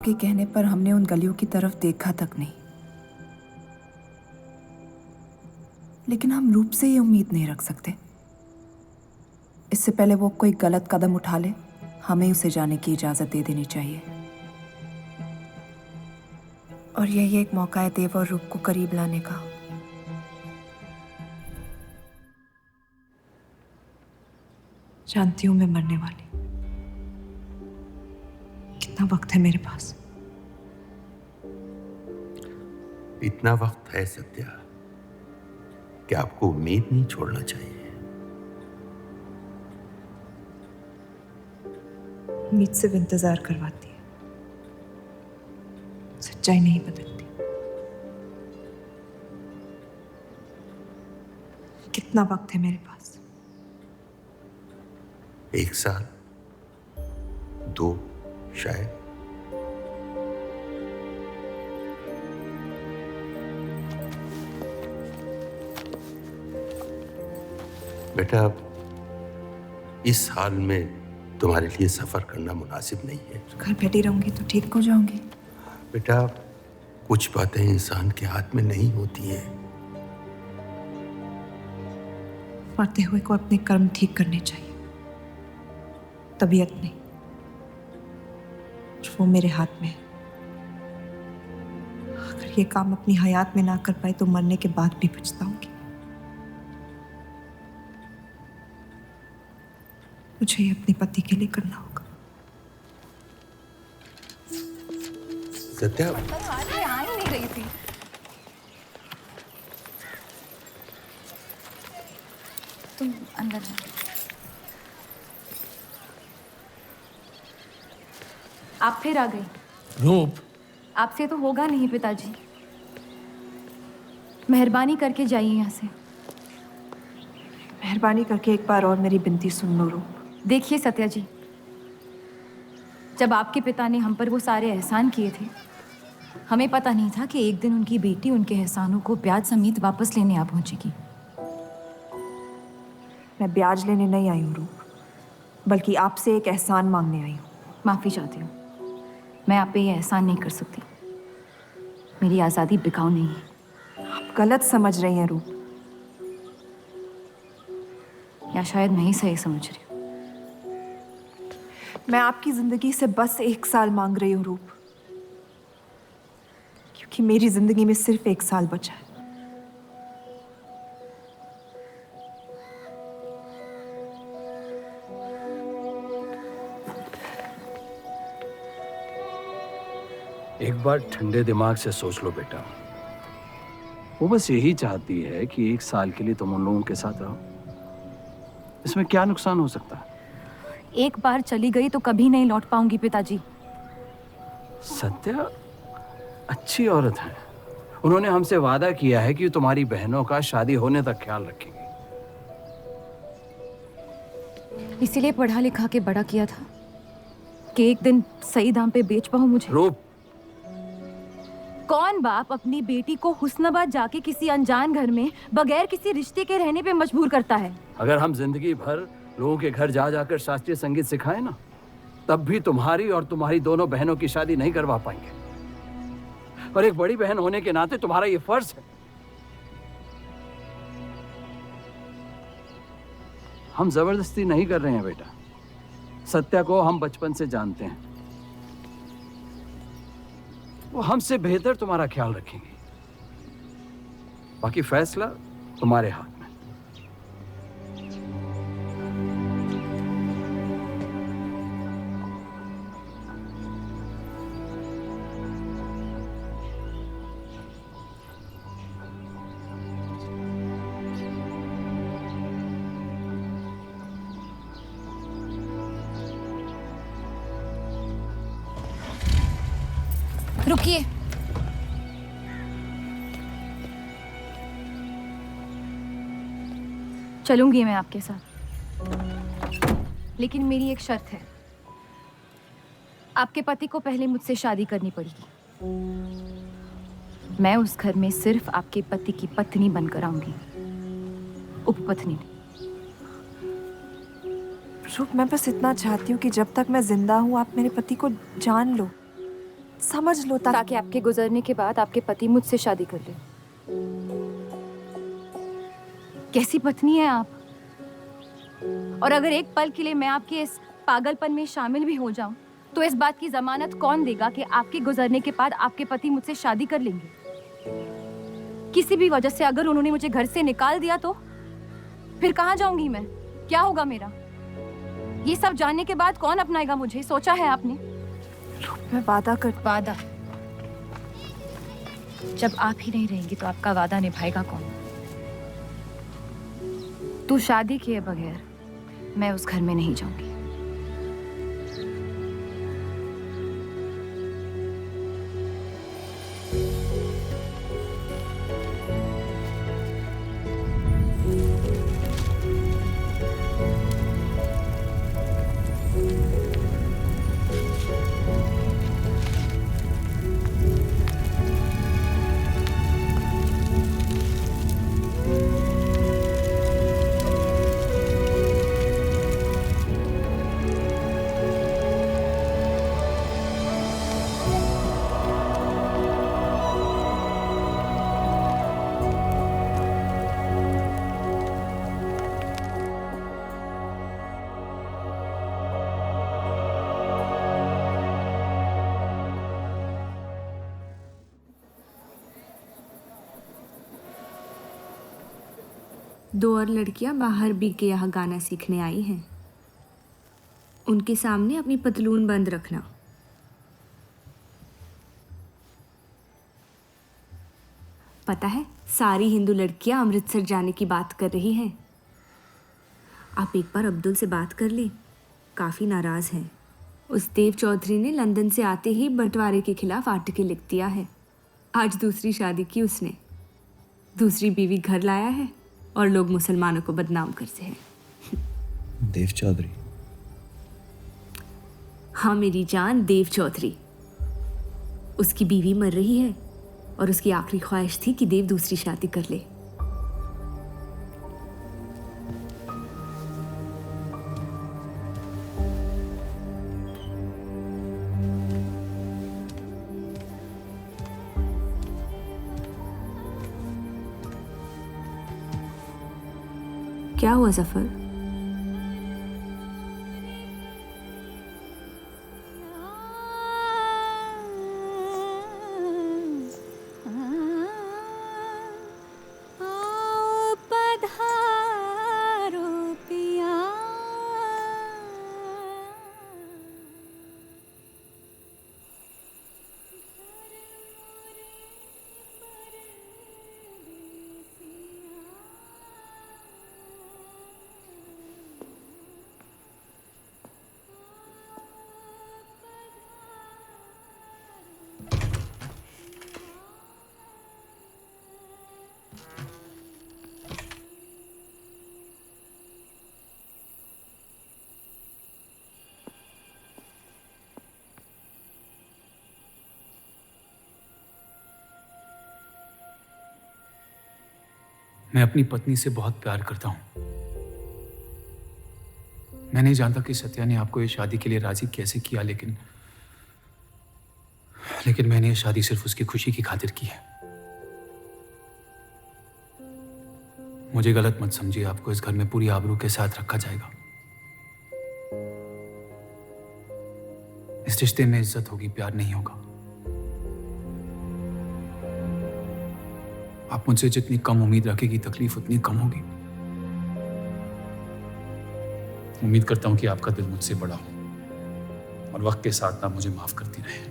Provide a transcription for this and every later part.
के कहने पर हमने उन गलियों की तरफ देखा तक नहीं, लेकिन हम रूप से ये उम्मीद नहीं रख सकते। इससे पहले वो कोई गलत कदम उठा ले, हमें उसे जाने की इजाजत दे देनी चाहिए। और यही एक मौका है देव और रूप को करीब लाने का। जानती हूं मैं मरने वाली। कितना वक्त है मेरे पास? इतना वक्त है सत्या कि आपको उम्मीद नहीं छोड़ना चाहिए। उम्मीद सिर्फ इंतजार करवाती है, सच्चाई नहीं बदलती। कितना वक्त है मेरे पास? 1 साल, 2 शायद। बेटा, इस हाल में तुम्हारे लिए सफर करना मुनासिब नहीं है। घर बैठी रहूंगी तो ठीक हो जाऊंगी। बेटा, कुछ बातें इंसान के हाथ में नहीं होती हैं। मरते हुए को अपने कर्म ठीक करने चाहिए, तबीयत नहीं। वो मेरे हाथ में है। अगर ये काम अपनी हयात में ना कर पाए तो मरने के बाद भी पछताऊंगी। मुझे ये अपने पति के लिए करना होगा। सत्या, मैं आ ही नहीं रही थी। तुम अंदर जाओ। आप फिर आ गई। रूप, आपसे तो होगा नहीं पिताजी। मेहरबानी करके जाइए यहाँ से। मेहरबानी करके एक बार और मेरी विनती सुन लो रूप। देखिए सत्या जी, जब आपके पिता ने हम पर वो सारे एहसान किए थे, हमें पता नहीं था कि एक दिन उनकी बेटी उनके एहसानों को ब्याज समेत वापस लेने आ पहुंचेगी। मैं ब्याज लेने नहीं आई हूँ रूप, बल्कि आपसे एक एहसान मांगने आई हूँ। माफ़ी चाहती हूँ, मैं आप पे ये एहसान नहीं कर सकती। मेरी आज़ादी बिकाऊ नहीं है। आप गलत समझ रही हैं रूप। या शायद मैं ही सही समझ रही हूँ। मैं आपकी जिंदगी से बस 1 साल मांग रही हूँ रूप, क्योंकि मेरी जिंदगी में सिर्फ 1 साल बचा है। एक बार ठंडे दिमाग से सोच लो बेटा। वो बस यही चाहती है कि 1 साल के लिए तुम उन लोगों के साथ रहो। इसमें क्या नुकसान हो सकता है? एक बार चली गई तो कभी नहीं लौट पाऊंगी पिताजी। सत्या अच्छी औरत है। उन्होंने हमसे वादा किया है कि तुम्हारी बहनों का शादी होने तक ख्याल रखेंगे। इसीलिए पढ़ा लिखा के बड़ा किया था कि एक दिन सही दाम पे बेच पाऊं मुझे। रूप, कौन बाप अपनी बेटी को हुस्नाबाद जाके किसी अनजान घर में बगैर किसी रिश्ते के रहने पे मजबूर करता है? अगर हम जिंदगी भर लोगों के घर जा जाकर शास्त्रीय संगीत सिखाएं ना, तब भी तुम्हारी और तुम्हारी दोनों बहनों की शादी नहीं करवा पाएंगे। और एक बड़ी बहन होने के नाते तुम्हारा ये फर्ज है। हम जबरदस्ती नहीं कर रहे हैं बेटा। सत्या को हम बचपन से जानते हैं। वो हमसे बेहतर तुम्हारा ख्याल रखेंगे। बाकी फैसला तुम्हारे हाथ में। रुकिए। चलूंगी मैं आपके साथ, लेकिन मेरी एक शर्त है। आपके पति को पहले मुझसे शादी करनी पड़ेगी। मैं उस घर में सिर्फ आपके पति की पत्नी बनकर आऊंगी, उपपत्नी नहीं। रूप, मैं बस इतना चाहती हूँ कि जब तक मैं जिंदा हूँ आप मेरे पति को जान लो। समझ लो ताकि आपके गुजरने के बाद आपके पति मुझसे शादी कर ले। कैसी पत्नी है आप? और अगर एक पल के लिए मैं आपके इस पागलपन में शामिल भी हो जाऊं, तो इस बात की जमानत कौन देगा कि आपके गुजरने के बाद आपके पति मुझसे शादी कर लेंगे? किसी भी वजह से अगर उन्होंने मुझे घर से निकाल दिया तो फिर कहाँ जाऊंगी मैं? क्या होगा मेरा? ये सब जानने के बाद कौन अपनाएगा मुझे? सोचा है आपने? मैं वादा वादा? जब आप ही नहीं रहेंगी तो आपका वादा निभाएगा कौन? तू शादी किए बगैर मैं उस घर में नहीं जाऊंगी। दो और लड़कियां बाहर बी के यहाँ गाना सीखने आई हैं। उनके सामने अपनी पतलून बंद रखना। पता है, सारी हिंदू लड़कियां अमृतसर जाने की बात कर रही हैं। आप एक बार अब्दुल से बात कर ले, काफ़ी नाराज़ हैं। उस देव चौधरी ने लंदन से आते ही बंटवारे के खिलाफ आर्टिकल लिख दिया है। आज दूसरी शादी की उसने, दूसरी बीवी घर लाया है और लोग मुसलमानों को बदनाम करते हैं। देव चौधरी? हाँ मेरी जान, देव चौधरी। उसकी बीवी मर रही है और उसकी आखिरी ख्वाहिश थी कि देव दूसरी शादी कर ले। क्या हुआ सफर? मैं अपनी पत्नी से बहुत प्यार करता हूं। मैं नहीं जानता कि सत्या ने आपको ये शादी के लिए राजी कैसे किया, लेकिन मैंने ये शादी सिर्फ उसकी खुशी की खातिर की है। मुझे गलत मत समझिए, आपको इस घर में पूरी आबरू के साथ रखा जाएगा। इस रिश्ते में इज्जत होगी, प्यार नहीं होगा। आप मुझसे जितनी कम उम्मीद रखेगी, तकलीफ उतनी कम होगी। उम्मीद करता हूं कि आपका दिल मुझसे बड़ा हो और वक्त के साथ आप मुझे माफ करती रहे।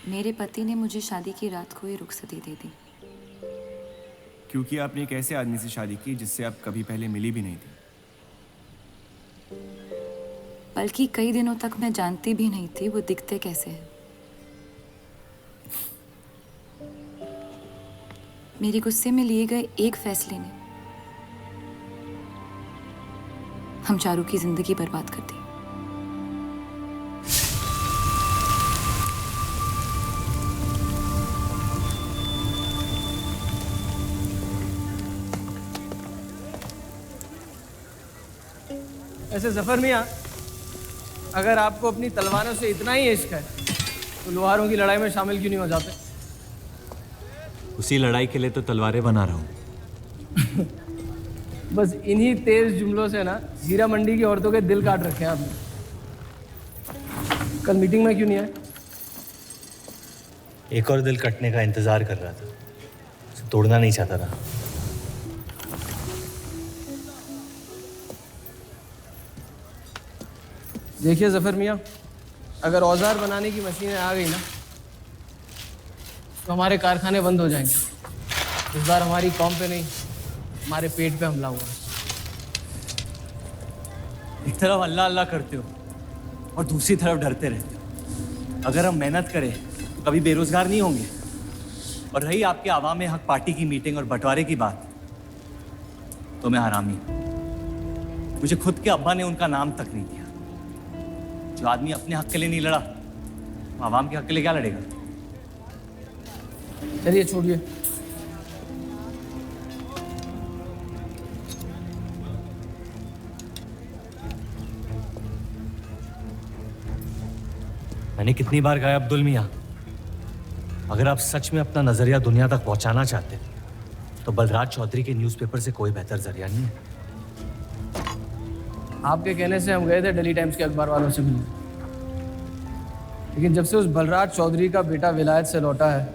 मेरे पति ने मुझे शादी की रात को ही रुखसती दे दी। क्योंकि आपने एक ऐसे आदमी से शादी की जिससे आप कभी पहले मिली भी नहीं थी। बल्कि कई दिनों तक मैं जानती भी नहीं थी वो दिखते कैसे हैं। मेरे गुस्से में लिए गए एक फैसले ने हम चारू की जिंदगी बर्बाद कर दी। ऐसे जफर मियाँ, अगर आपको अपनी तलवारों से इतना ही इश्क है तो लोहारों की लड़ाई में शामिल क्यों नहीं हो जाते? उसी लड़ाई के लिए तो तलवारें बना रहा हूँ। बस इन्हीं तेज जुमलों से ना हीरा मंडी की औरतों के दिल काट रखे हैं आपने। कल मीटिंग में क्यों नहीं आए? एक और दिल कटने का इंतजार कर रहा था, उसे तोड़ना नहीं चाहता था। देखिए जफर मियाँ, अगर औजार बनाने की मशीनें आ गई ना तो हमारे कारखाने बंद हो जाएंगे। इस बार हमारी कौम पे नहीं, हमारे पेट पे हमला हुआ। एक तरफ अल्लाह अल्लाह करते हो और दूसरी तरफ डरते रहते हो। अगर हम मेहनत करें तो कभी बेरोजगार नहीं होंगे। और रही आपके आवाम हक पार्टी की मीटिंग और बंटवारे की बात, तो मैं हरामी हूं। मुझे खुद के अब्बा ने उनका नाम तक नहीं दिया। जो आदमी अपने हक के लिए नहीं लड़ा, वो आवाम के हक के लिए क्या लड़ेगा? चलिए छोड़िए। मैंने कितनी बार कहा अब्दुल मियाँ, अगर आप सच में अपना नजरिया दुनिया तक पहुंचाना चाहते तो बलराज चौधरी के न्यूज़पेपर से कोई बेहतर जरिया नहीं है। आपके कहने से हम गए थे दिल्ली टाइम्स के अखबार वालों से मिलने, लेकिन जब से उस बलराज चौधरी का बेटा विलायत से लौटा है,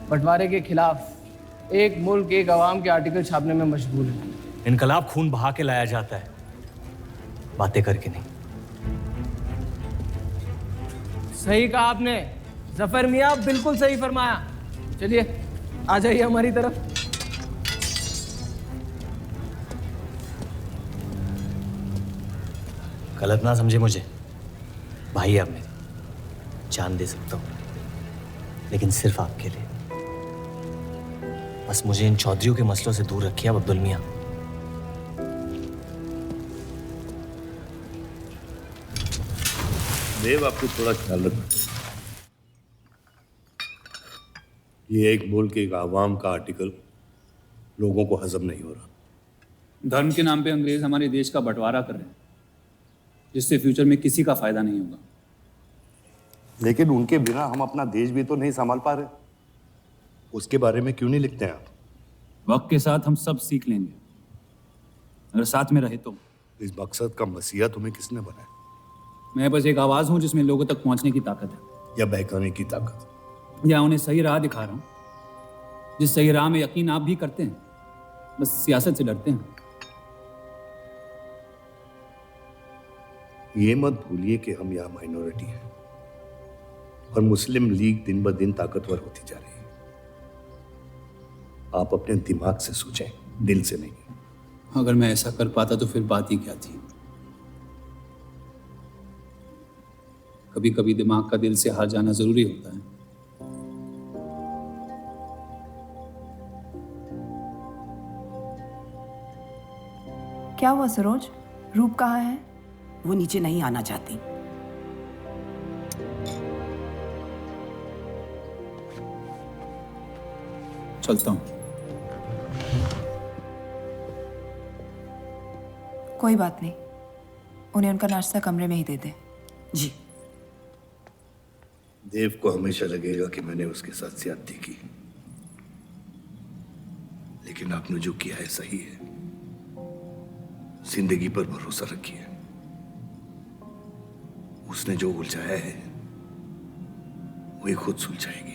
बंटवारे के खिलाफ एक मुल्क एक आवाम के आर्टिकल छापने में मशगूल है। इनकलाब खून बहा के लाया जाता है, बातें करके नहीं। सही कहा आपने जफर मियाँ, बिल्कुल सही फरमाया। चलिए आ जाइए हमारी तरफ। गलत ना समझे मुझे, भाई आप मेरे, जान दे सकता हूँ, लेकिन सिर्फ आपके लिए। बस मुझे इन चौधरियों के मसलों से दूर रखिए अब अब्दुल मियाँ। देव, आपको थोड़ा ख्याल रखना। ये एक मुल्क एक आवाम का आर्टिकल लोगों को हजम नहीं हो रहा। धर्म के नाम पे अंग्रेज हमारे देश का बंटवारा कर रहे हैं, जिससे फ्यूचर में किसी का फायदा नहीं होगा। लेकिन उनके बिना हम अपना देश भी तो नहीं संभाल पा रहे। उसके बारे में क्यों नहीं लिखते हैं आप? वक्त के साथ हम सब सीख लेंगे, अगर साथ में रहे तो। इस मकसद का मसीहा तुम्हें किसने बनाया? मैं बस एक आवाज हूं जिसमें लोगों तक पहुंचने की ताकत है। या बहकाने की ताकत? या उन्हें सही राह दिखा रहा हूं, जिस सही राह में यकीन आप भी करते हैं, बस सियासत से डरते हैं। ये मत भूलिए कि हम यहाँ माइनॉरिटी हैं और मुस्लिम लीग दिन ब दिन ताकतवर होती जा रही है। आप अपने दिमाग से सोचें, दिल से नहीं। अगर मैं ऐसा कर पाता तो फिर बात ही क्या थी। कभी कभी दिमाग का दिल से हार जाना जरूरी होता है। क्या हुआ सरोज? रूप कहाँ है? वो नीचे नहीं आना चाहती। चलता हूं। कोई बात नहीं, उन्हें उनका नाश्ता कमरे में ही दे दे। जी। देव को हमेशा लगेगा कि मैंने उसके साथ ज्यादती की, लेकिन आपने जो किया है सही है। जिंदगी पर भरोसा रखिए। उसने जो उलझाया है वही खुद सुलझाएगी।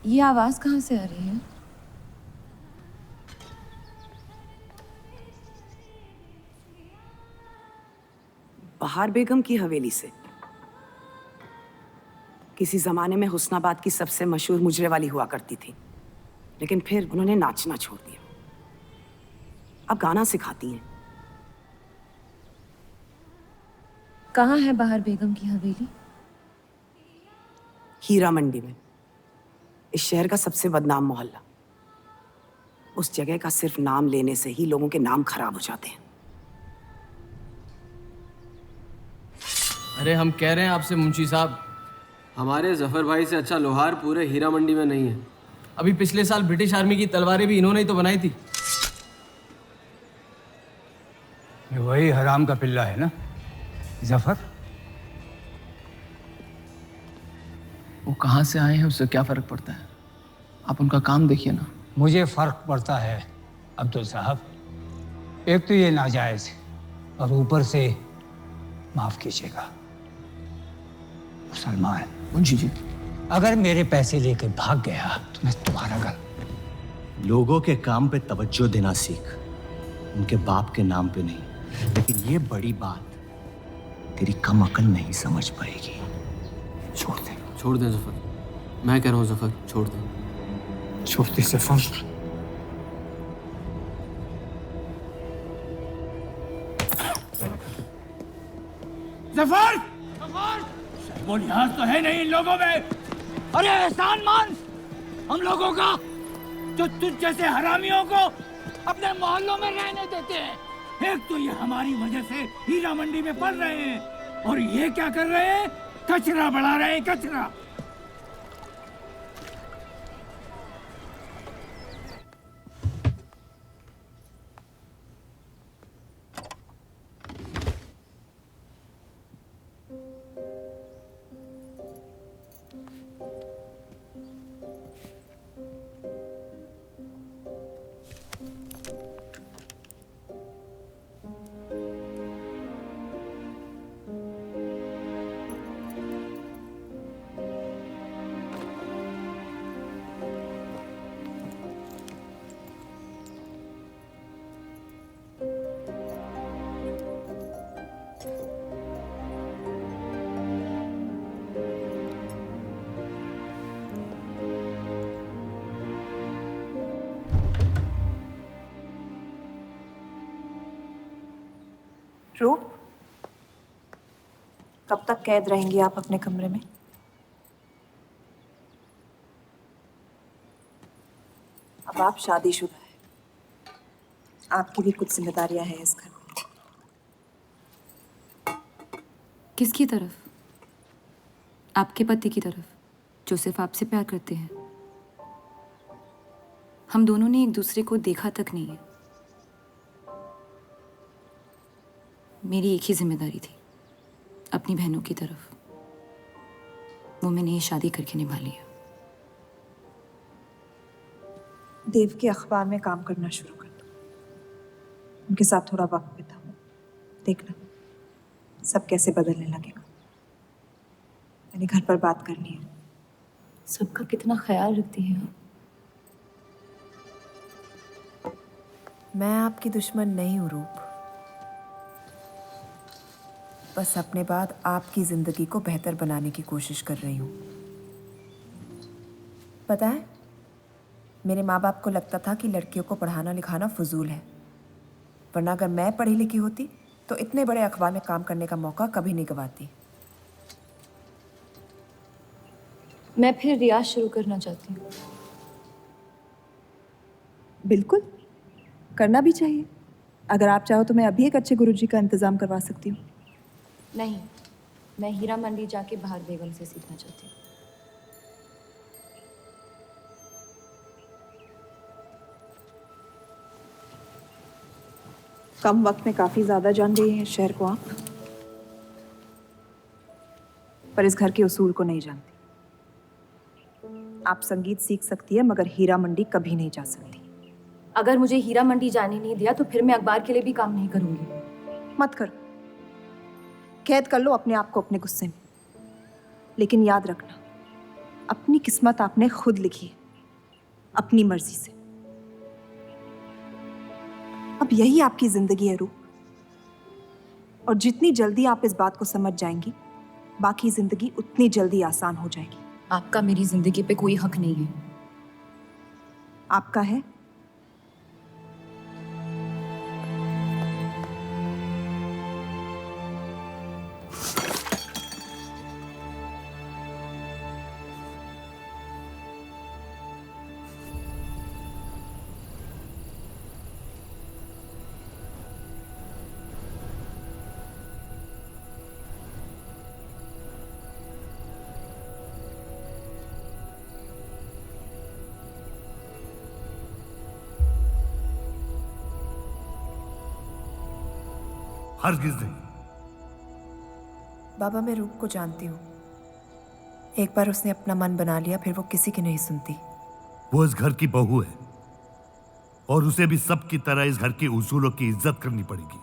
ये आवाज कहाँ से आ रही है? बहार बेगम की हवेली से। किसी जमाने में हुस्नाबाद की सबसे मशहूर मुजरे वाली हुआ करती थी, लेकिन फिर उन्होंने नाचना छोड़ दिया। अब गाना सिखाती हैं। कहाँ है बहार बेगम की हवेली? हीरा मंडी में, इस शहर का सबसे बदनाम मोहल्ला। उस जगह का सिर्फ नाम लेने से ही लोगों के नाम खराब हो जाते हैं। अरे हम कह रहे हैं आपसे मुंशी साहब, हमारे जफर भाई से अच्छा लोहार पूरे हीरा मंडी में नहीं है। अभी पिछले साल ब्रिटिश आर्मी की तलवारें भी इन्होंने ही तो बनाई थी। ये वही हराम का पिल्ला है ना जफर? वो कहाँ से आए हैं उससे क्या फर्क पड़ता है? आप उनका काम देखिए ना। मुझे फर्क पड़ता है अब्दुल साहब। एक तो ये नाजायज है और ऊपर से माफ कीजिएगा सलमान मुंशी जी, अगर मेरे पैसे लेकर भाग गया तो मैं तुम्हारा घर। लोगों के काम पे तवज्जो देना सीख, उनके बाप के नाम पे नहीं। लेकिन ये बड़ी बात तेरी कम अकल नहीं समझ पाएगी। छोड़ दे, छोड़ दे जफर, मैं कह रहा हूँ जफर छोड़ दे। छोड़ दे जफर। जफर! जफर! वो लिहाज तो है नहीं इन लोगों में। अरे एहसान मान हम लोगों का, जो तुझ जैसे हरामियों को अपने मोहल्लों में रहने देते हैं। एक तो ये हमारी वजह से हीरा मंडी में पड़ रहे हैं, और ये क्या कर रहे हैं? कचरा बढ़ा रहे हैं, कचरा। रूप, कब तक कैद रहेंगी आप अपने कमरे में? अब आप शादीशुदा है, आपकी भी कुछ जिम्मेदारियां हैं इस घर में। किसकी तरफ? आपके पति की तरफ, जो सिर्फ आपसे प्यार करते हैं। हम दोनों ने एक दूसरे को देखा तक नहीं है। मेरी एक ही जिम्मेदारी थी, अपनी बहनों की तरफ। वो मैंने ये शादी करके निभा लिया। देव के अखबार में काम करना शुरू कर दो, उनके साथ थोड़ा वक्त बिताओ, देखना सब कैसे बदलने लगेगा। मैंने घर पर बात करनी है। सबका कितना ख्याल रखती हैं आप। मैं आपकी दुश्मन नहीं हूँ रूप, बस अपने बाद आपकी जिंदगी को बेहतर बनाने की कोशिश कर रही हूँ। पता है, मेरे माँ बाप को लगता था कि लड़कियों को पढ़ाना लिखाना फजूल है, वरना अगर मैं पढ़ी लिखी होती तो इतने बड़े अखबार में काम करने का मौका कभी नहीं गंवाती। मैं फिर रियाज शुरू करना चाहती हूँ। बिल्कुल, करना भी चाहिए। अगर आप चाहो तो मैं अभी एक अच्छे गुरुजी का इंतज़ाम करवा सकती हूँ। नहीं, मैं हीरा मंडी जाके बहार बेगम से सीखना चाहती हूँ। कम वक्त में काफी ज्यादा जान गई हैं इस शहर को आप, पर इस घर के उसूल को नहीं जानती। आप संगीत सीख सकती है, मगर हीरा मंडी कभी नहीं जा सकती। अगर मुझे हीरा मंडी जाने नहीं दिया तो फिर मैं अखबार के लिए भी काम नहीं करूंगी। मत करो, कैद कर लो अपने आप को अपने गुस्से में, लेकिन याद रखना अपनी किस्मत आपने खुद लिखी है। अपनी मर्जी से। अब यही आपकी जिंदगी है रूप, और जितनी जल्दी आप इस बात को समझ जाएंगी, बाकी जिंदगी उतनी जल्दी आसान हो जाएगी। आपका मेरी जिंदगी पे कोई हक नहीं है। आपका है। हरगिज नहीं। बाबा, मैं रूप को जानती हूँ। एक बार उसने अपना मन बना लिया, फिर वो किसी की नहीं सुनती। वो इस घर की बहू है और उसे भी सबकी तरह इस घर के उसूलों की इज्जत करनी पड़ेगी।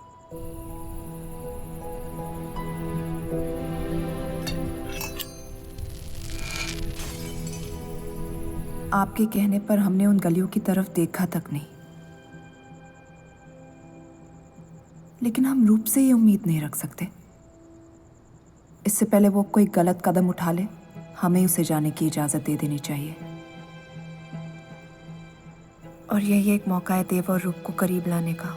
आपके कहने पर हमने उन गलियों की तरफ देखा तक नहीं, लेकिन हम रूप से ये उम्मीद नहीं रख सकते। इससे पहले वो कोई गलत कदम उठा ले, हमें उसे जाने की इजाजत दे देनी चाहिए। और यही एक मौका है देव और रूप को करीब लाने का।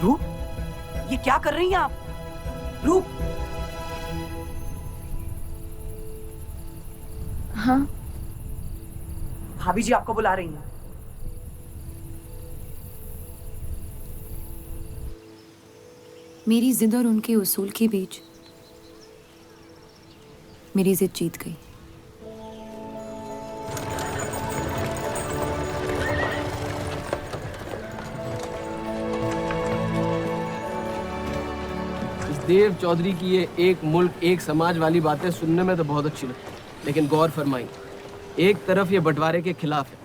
रूप, ये क्या कर रही हैं आप? रूप। हाँ, भाभी जी आपको बुला रही हैं। मेरी जिद और उनके उसूल के बीच मेरी जिद जीत गई। देव चौधरी की ये एक मुल्क एक समाज वाली बातें सुनने में तो बहुत अच्छी लगती, लेकिन गौर फरमाई, एक तरफ ये बंटवारे के खिलाफ है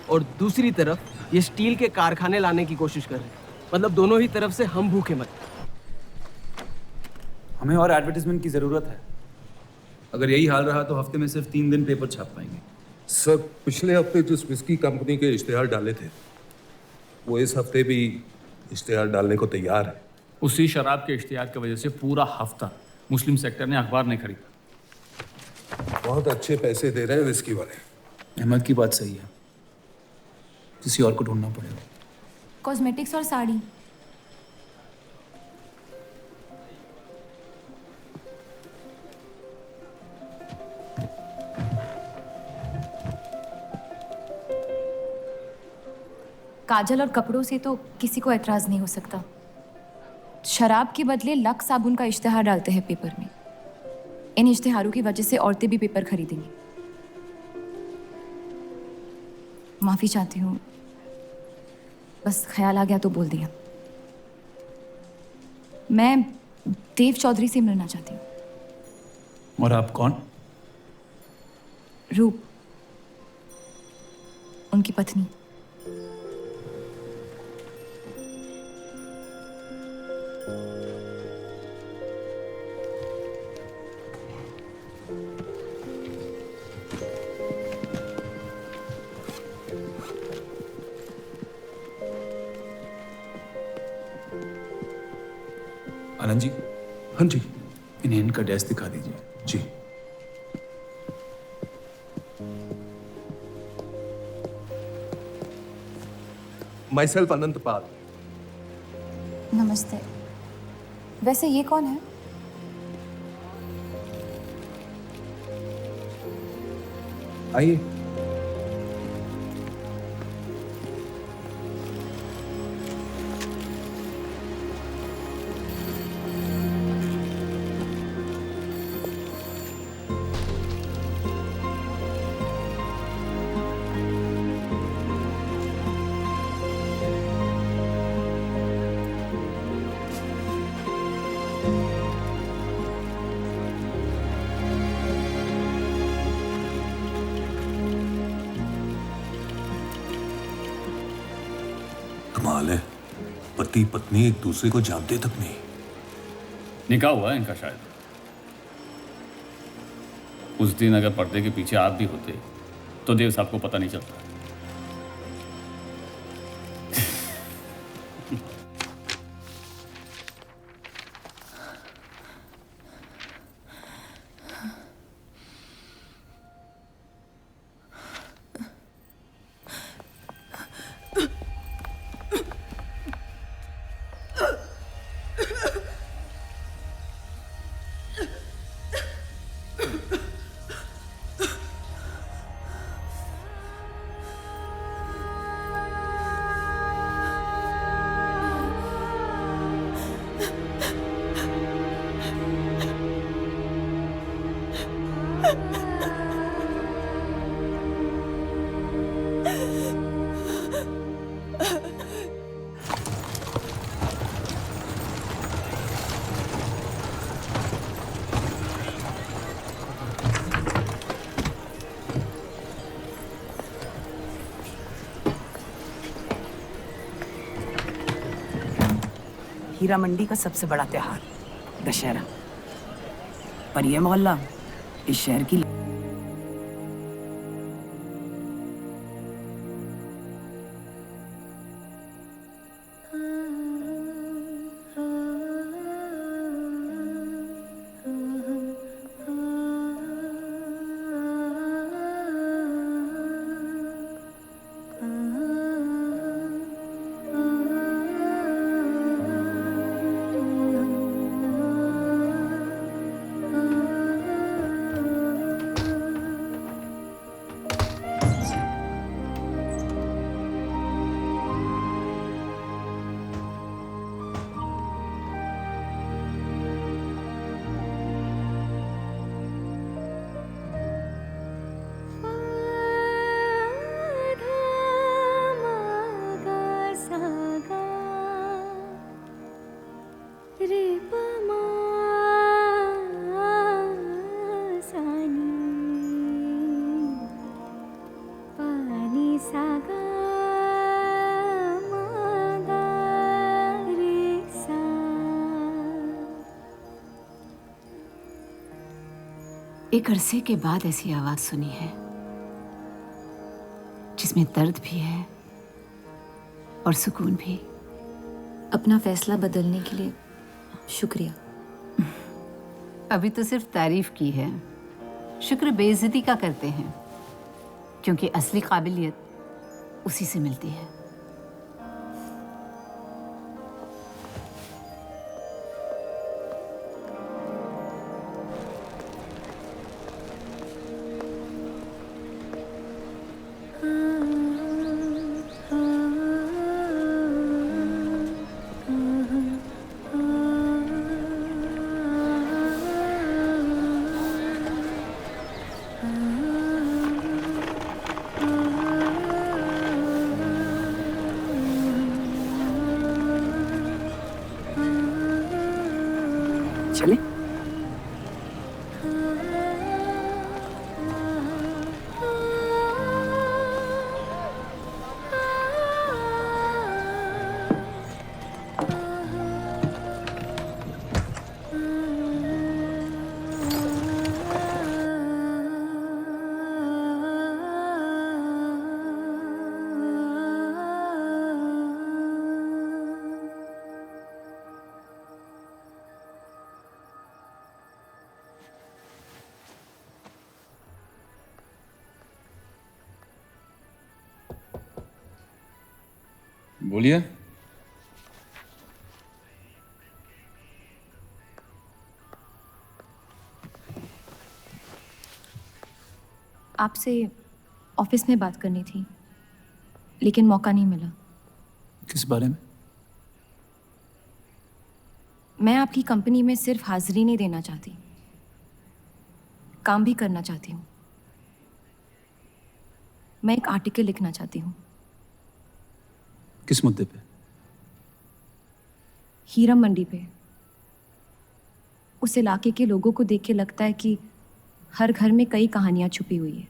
और दूसरी तरफ ये स्टील के कारखाने लाने की कोशिश कर रहे हैं। मतलब दोनों ही तरफ से हम भूखे मर। हमें और एडवर्टाइजमेंट की ज़रूरत है। अगर यही हाल रहा तो हफ्ते में सिर्फ 3 दिन पेपर छाप पाएंगे। सर, पिछले हफ्ते जिस विस्की कंपनी के इश्तेहार डाले थे, वो इस हफ्ते भी इश्तेहार डालने को तैयार है। उसी शराब के इश्तिहार की वजह से पूरा हफ्ता मुस्लिम सेक्टर ने अखबार नहीं खरीदा। बहुत अच्छे पैसे दे रहे हैं विस्की वाले। अहमद की बात सही है, किसी और को ढूंढना पड़ेगा। कॉस्मेटिक्स और साड़ी। काजल और कपड़ों से तो किसी को एतराज नहीं हो सकता। शराब के बदले लक्स साबुन का इश्तिहार डालते हैं पेपर में। इन इश्तिहारों की वजह से औरतें भी पेपर खरीदेंगी। माफी चाहती हूँ, बस ख्याल आ गया तो बोल दिया। मैं देव चौधरी से मिलना चाहती हूँ। और आप कौन? रूप, उनकी पत्नी। आनंद जी। हाँ जी। इन्हें इनका डेस्क दिखा दीजिए। जी। माई सेल्फ अनंत पाल। नमस्ते। वैसे ये कौन है? आइए। पति पत्नी एक दूसरे को जानते तक नहीं। निकाह हुआ है इनका शायद। उस दिन अगर पर्दे के पीछे आप भी होते तो देव साहब को पता नहीं चलता। हीरा मंडी का सबसे बड़ा त्योहार दशहरा, पर यह मोहल्ला इस शहर की एक अरसे के बाद ऐसी आवाज सुनी है जिसमें दर्द भी है और सुकून भी। अपना फैसला बदलने के लिए शुक्रिया। अभी तो सिर्फ तारीफ की है, शुक्र बेइज्जती का करते हैं, क्योंकि असली काबिलियत उसी से मिलती है। चले बोलिए। आपसे ऑफिस में बात करनी थी, लेकिन मौका नहीं मिला। किस बारे में? मैं आपकी कंपनी में सिर्फ हाजिरी नहीं देना चाहती, काम भी करना चाहती हूँ। मैं एक आर्टिकल लिखना चाहती हूँ। किस मुद्दे पे? हीरा मंडी पे। उस इलाके के लोगों को देख के लगता है कि हर घर में कई कहानियां छुपी हुई है।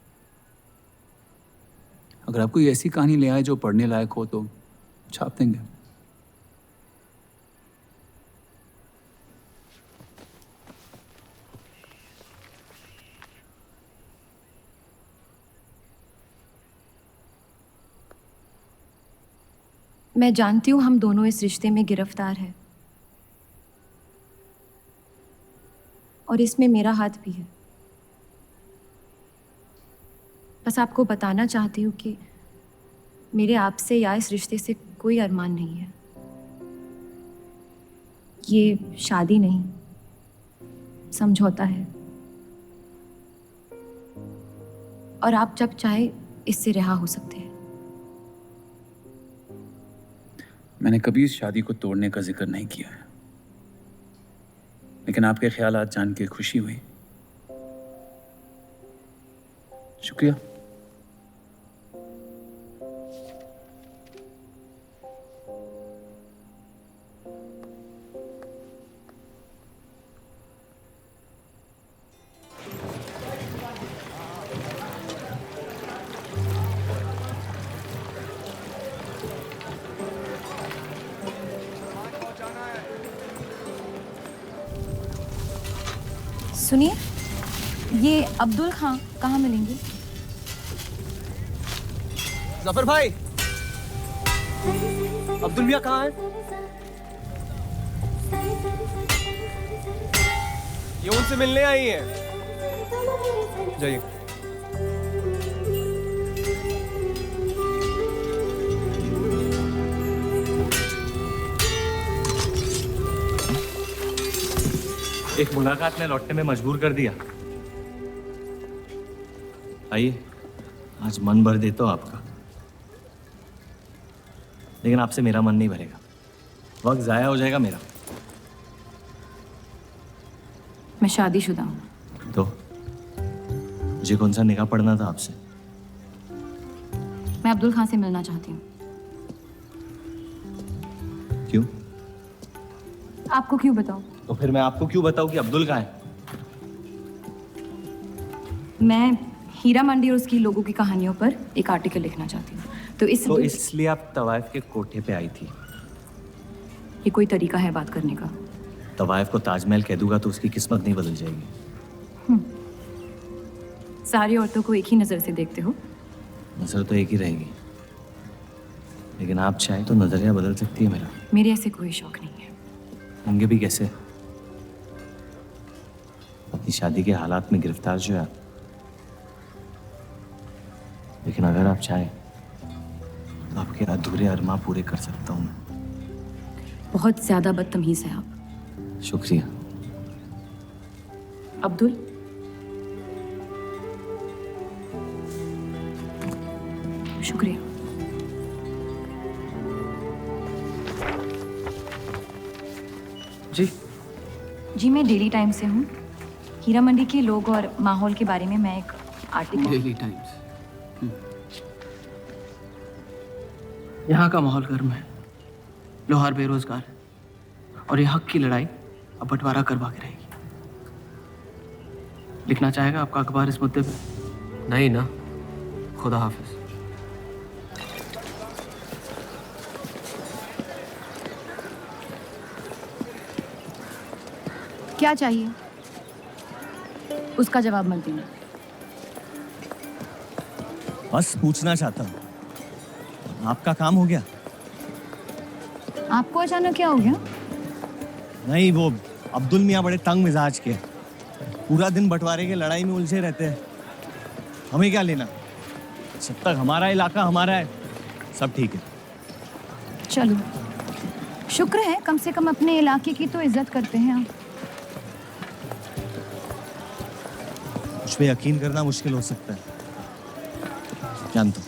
अगर आप कोई ऐसी कहानी ले आए जो पढ़ने लायक हो तो छाप देंगे। मैं जानती हूँ हम दोनों इस रिश्ते में गिरफ्तार हैं और इसमें मेरा हाथ भी है। बस आपको बताना चाहती हूँ कि मेरे आपसे या इस रिश्ते से कोई अरमान नहीं है। ये शादी नहीं, समझौता है। और आप जब चाहे इससे रिहा हो सकते हैं। मैंने कभी इस शादी को तोड़ने का जिक्र नहीं किया है, लेकिन आपके ख्यालात जान के खुशी हुई। शुक्रिया। सुनिए, ये अब्दुल खां कहाँ मिलेंगे? जफर भाई, अब्दुल मियां कहाँ है? ये उनसे मिलने आई है। जाइए। एक मुलाकात में लौटने में मजबूर कर दिया। आइए, आज मन भर देता हूं आपका, लेकिन आपसे मेरा मन नहीं भरेगा। वक्त जाया हो जाएगा मेरा। मैं शादीशुदा हूँ। तो मुझे कौन सा निकाह पढ़ना था आपसे? मैं अब्दुल खां से मिलना चाहती हूँ। क्यों? आपको क्यों बताऊं? तो फिर मैं आपको क्यों बताऊं कि अब्दुल कहाँ है? मैं हीरा मंडी और उसकी लोगों की कहानियों पर एक आर्टिकल लिखना चाहती हूँ। तो इसलिए आप तवाइफ के कोठे पे आई थी? ये कोई तरीका है बात करने का? तवाइफ को ताजमहल कह दूंगा तो उसकी किस्मत नहीं बदल जाएगी। सारी औरतों को एक ही नजर से देखते हो? नजर तो एक ही रहेगी, लेकिन आप चाहे तो नजरिया बदल सकती है मेरा। मेरे ऐसे कोई शौक नहीं है। होंगे भी कैसे? अपनी शादी के हालात में गिरफ्तार जो है आप। लेकिन अगर आप चाहें तो आपके अधूरे अरमा पूरे कर सकता हूँ। बहुत ज्यादा बदतमीज है आप। शुक्रिया। अब्दुल, शुक्रिया। जी, मैं डेली टाइम्स से हूँ। हीरा मंडी के लोग और माहौल के बारे में मैं एक आर्टिकल। Daily times. यहाँ का माहौल गर्म है, लोहार बेरोजगार है, और ये हक की लड़ाई अब बंटवारा करवा के रहेगी। लिखना चाहेगा आपका अखबार इस मुद्दे पे? नहीं ना, खुदा हाफिज। क्या चाहिए? उसका जवाब मत देना। बस पूछना चाहता हूँ, आपका काम हो गया? आपको अचानक क्या हो गया? नहीं, वो अब्दुल मियाँ बड़े तंग मिजाज के, पूरा दिन बंटवारे के लड़ाई में उलझे रहते हैं। हमें क्या लेना? जब तक हमारा इलाका हमारा है, सब ठीक है। चलो, शुक्र है कम से कम अपने इलाके की तो इज्जत करते हैं आप। मुझ पे यकीन करना मुश्किल हो सकता है, जानता हूं।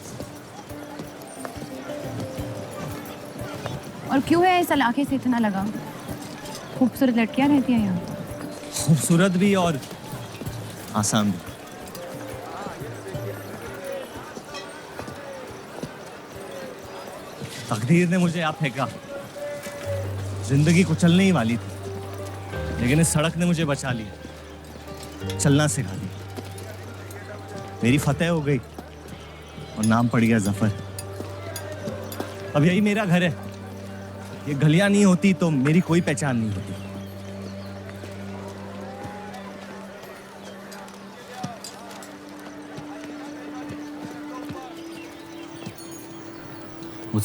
और क्यों है इस इलाके से इतना लगाव? खूबसूरत लड़कियां रहती हैं यहाँ। खूबसूरत भी और आसान भी। तकदीर ने मुझे आप फेंका। जिंदगी कुचलने ही वाली थी, लेकिन इस सड़क ने मुझे बचा लिया, चलना सिखा दिया। मेरी फतेह हो गई और नाम पड़ गया जफर। अब यही मेरा घर है। ये गलियां नहीं होती तो मेरी कोई पहचान नहीं होती।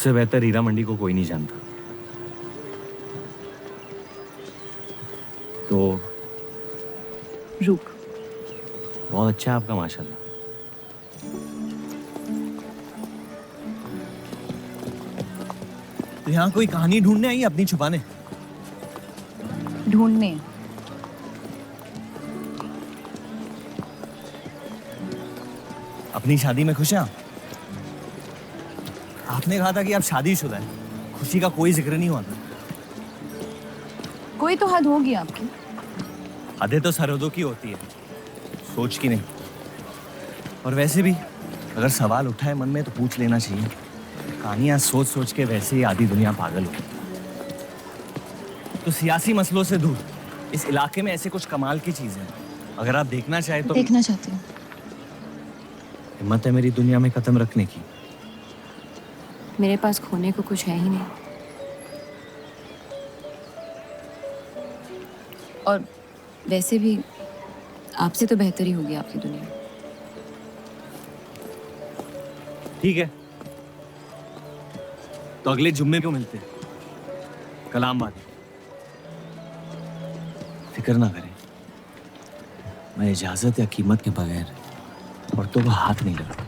मुझसे बेहतर हीरा मंडी को कोई नहीं जानता। तो रूप बहुत अच्छा है आपका, माशाल्लाह। तो यहाँ कोई कहानी ढूंढने आई अपनी छुपाने? ढूंढने? अपनी शादी में खुश हैं आप? आपने कहा था कि आप शादीशुदा हैं, खुशी का कोई जिक्र नहीं हुआ था। कोई तो हद होगी आपकी। हदें तो सरहदों की होती है, सोच की नहीं। और वैसे भी अगर सवाल उठा है मन में तो पूछ लेना चाहिए। कहानियां सोच सोच के वैसे ही आधी दुनिया पागल हो गई। तो सियासी मसलों से दूर इस इलाके में ऐसे कुछ कमाल की चीजें हैं, अगर आप देखना चाहे तो। देखना चाहती हूँ। हिम्मत है मेरी दुनिया में कदम रखने की? मेरे पास खोने को कुछ है ही नहीं। और वैसे भी आपसे तो बेहतर ही होगी आपकी दुनिया। ठीक है, तो अगले जुम्मे को मिलते हैं, कलाम बातें। फिक्र ना करें, मैं इजाजत या कीमत के बगैर औरतों को हाथ नहीं लगाता।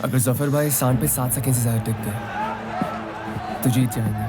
अगर जफर भाई सांड पे 7 सेकंड से ज्यादा टिक गए तो जीत जाएंगे।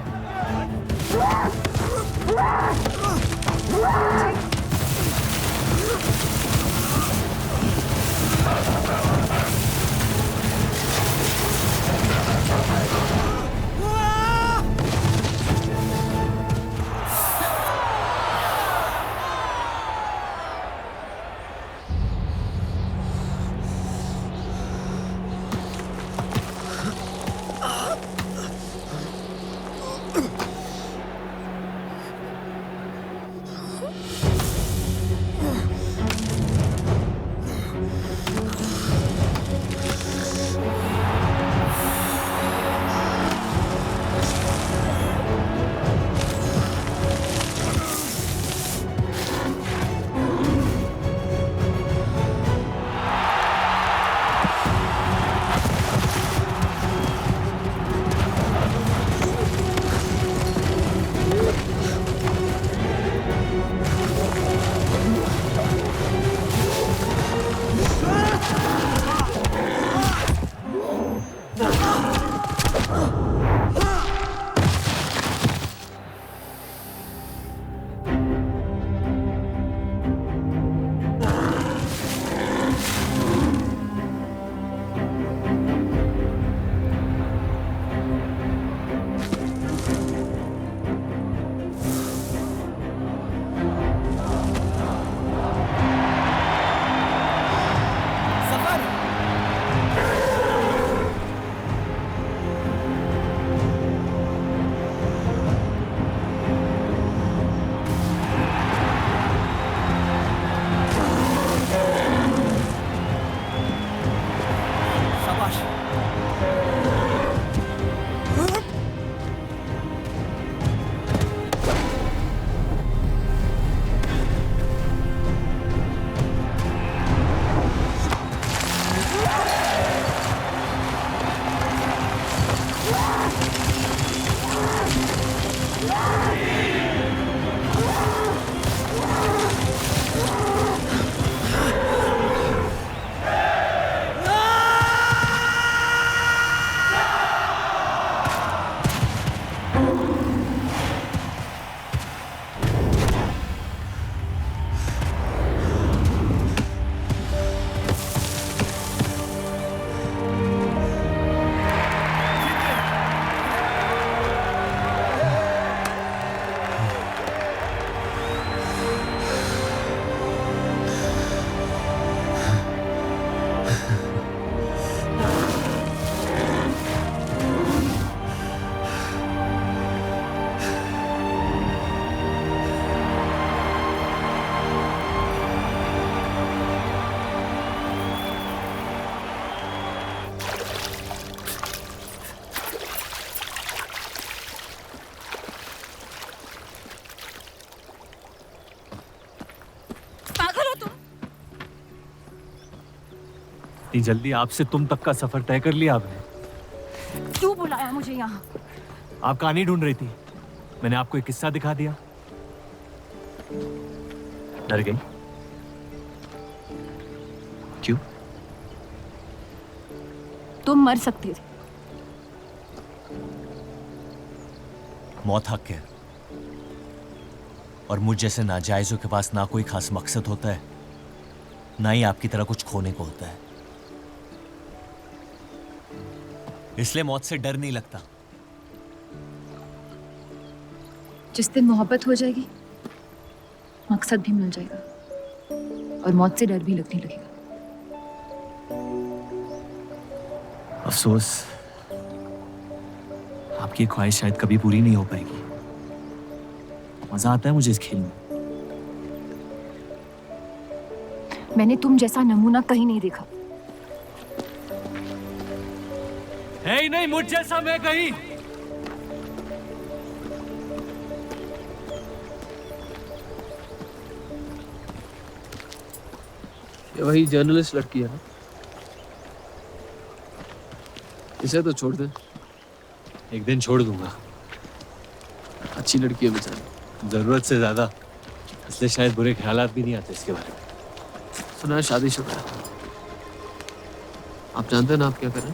इतनी जल्दी आपसे तुम तक का सफर तय कर लिया आपने? क्यों बुलाया मुझे यहाँ? आप कहानी ढूंढ रही थी, मैंने आपको एक किस्सा दिखा दिया। डर गई? क्यों? तुम मर सकते थे। मौत हक है, और मुझ जैसे नाजायजों के पास ना कोई खास मकसद होता है, ना ही आपकी तरह कुछ खोने को होता है। इसलिए मौत से डर नहीं लगता। जिस दिन मोहब्बत हो जाएगी मकसद भी मिल जाएगा और मौत से डर भी लगने लगेगा। अफसोस, आपकी ख्वाहिश शायद कभी पूरी नहीं हो पाएगी। मजा आता है मुझे इस खेल में। मैंने तुम जैसा नमूना कहीं नहीं देखा। है ही नहीं मुझ जैसा मैं कहीं। ये वही जर्नलिस्ट लड़की है ना? इसे तो छोड़ दे। एक दिन छोड़ दूंगा। अच्छी लड़की है बेचारी। जरूरत से ज्यादा, इसलिए शायद बुरे ख्यालात भी नहीं आते इसके बारे में। सुना है शादीशुदा है। आप जानते हैं ना आप क्या करें?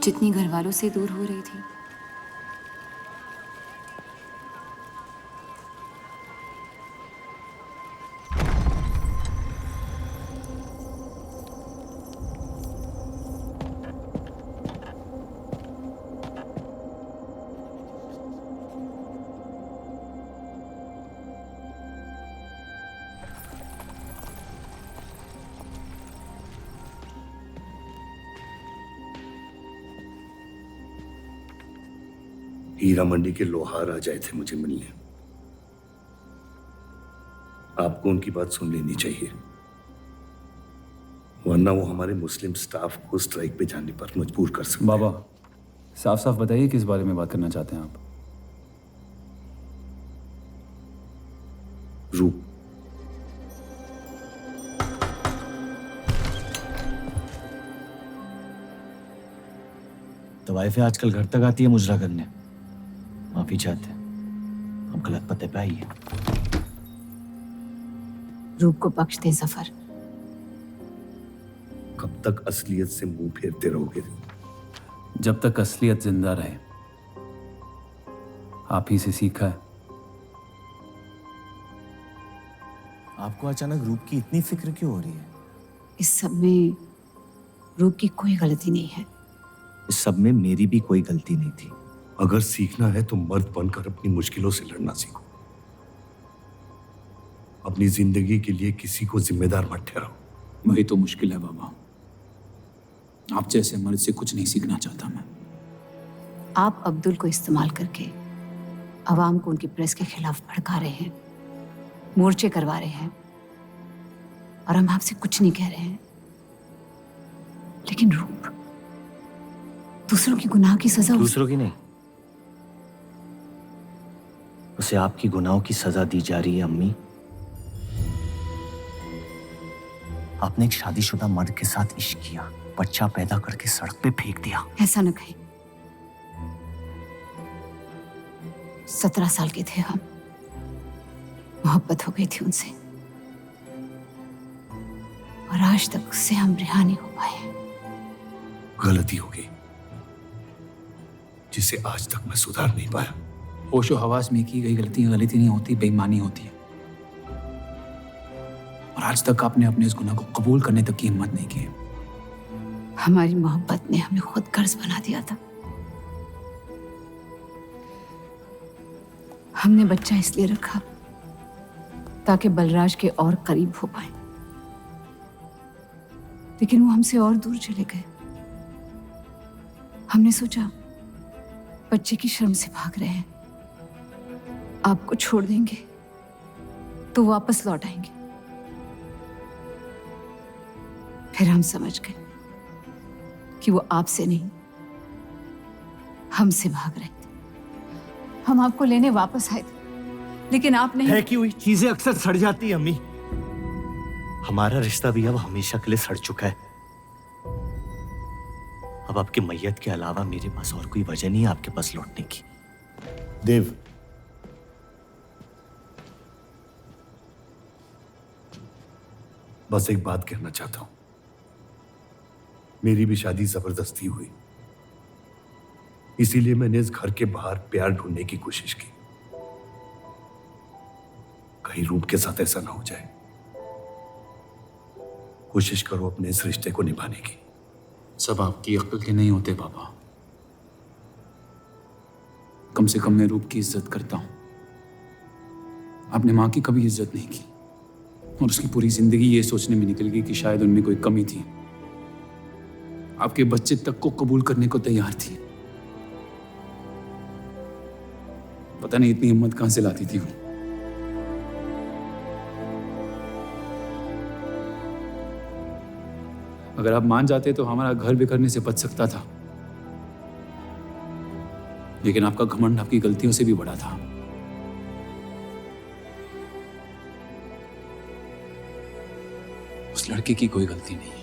जितनी घर वालों से दूर हो रही थी हीरा मंडी के लोहार आ जाए थे मुझे मिलने। आपको उनकी बात सुन लेनी चाहिए, वरना वो हमारे मुस्लिम स्टाफ को स्ट्राइक पे जाने पर मजबूर कर सकते। बाबा, साफ साफ बताइए किस बारे में बात करना चाहते हैं आप? रूप। तो वाइफे आजकल घर तक आती है मुजरा करने। माफी चाहते हैं, हम गलत पते पे आई है। रूप को बख्श दे जफर। कब तक असलियत से मुंह फेरते रहोगे? जब तक असलियत जिंदा रहे। आप ही से सीखा है। आपको अचानक रूप की इतनी फिक्र क्यों हो रही है? इस सब में रूप की कोई गलती नहीं है। इस सब में मेरी भी कोई गलती नहीं थी। अगर सीखना है तो मर्द बनकर अपनी मुश्किलों से लड़ना सीखो। अपनी जिंदगी के लिए किसी को जिम्मेदार मत ठहराओ। वही तो मुश्किल है बाबा। आप जैसे मर्द से कुछ नहीं सीखना चाहता मैं। आप अब्दुल को इस्तेमाल करके अवाम को उनकी प्रेस के खिलाफ भड़का रहे हैं, मोर्चे करवा रहे हैं, और हम आपसे कुछ नहीं कह रहे हैं। लेकिन रूप, दूसरों की गुनाह की सजा दूसरों की नहीं, उसे आपकी गुनाहों की सजा दी जा रही है। अम्मी, आपने एक शादीशुदा मर्द के साथ इश्क किया, बच्चा पैदा करके सड़क पे फेंक दिया। ऐसा न कहें। 17 साल के थे हम, मोहब्बत हो गई थी उनसे, और आज तक उससे हम रिहा नहीं हो पाए। गलती हो गई जिसे आज तक मैं सुधार नहीं पाया। होशो हवास में की गई गलतियां गलती नहीं होती, बेईमानी होती है। और आज तक आपने अपने इस गुनाह को कबूल करने तक की हिम्मत नहीं की। हमारी मोहब्बत ने हमें खुद कर्ज बना दिया था। हमने बच्चा इसलिए रखा ताकि बलराज के और करीब हो पाए, लेकिन वो हमसे और दूर चले गए। हमने सोचा बच्चे की शर्म से भाग रहे हैं, आपको छोड़ देंगे तो वापस लौट आएंगे। फिर हम समझ गए कि वो आपसे नहीं हमसे भाग रहे थे। हम आपको लेने वापस आए थे, लेकिन आप नहीं। फेंकी हुई चीजें अक्सर सड़ जाती है अम्मी। हमारा रिश्ता भी अब हमेशा के लिए सड़ चुका है। अब आपकी मैयत के अलावा मेरे पास और कोई वजह नहीं है आपके पास लौटने की। देव, बस एक बात कहना चाहता हूं। मेरी भी शादी जबरदस्ती हुई, इसीलिए मैंने इस घर के बाहर प्यार ढूंढने की कोशिश की। कहीं रूप के साथ ऐसा ना हो जाए। कोशिश करो अपने इस रिश्ते को निभाने की। सब आपकी अक्ल के नहीं होते पापा। कम से कम मैं रूप की इज्जत करता हूं। आपने मां की कभी इज्जत नहीं की, और उसकी पूरी जिंदगी ये सोचने में निकल गई कि शायद उनमें कोई कमी थी। आपके बच्चे तक को कबूल करने को तैयार थी। पता नहीं इतनी हिम्मत कहां से लाती थी वो। अगर आप मान जाते तो हमारा घर बिखरने से बच सकता था, लेकिन आपका घमंड आपकी गलतियों से भी बड़ा था। उस लड़के की कोई गलती नहीं है,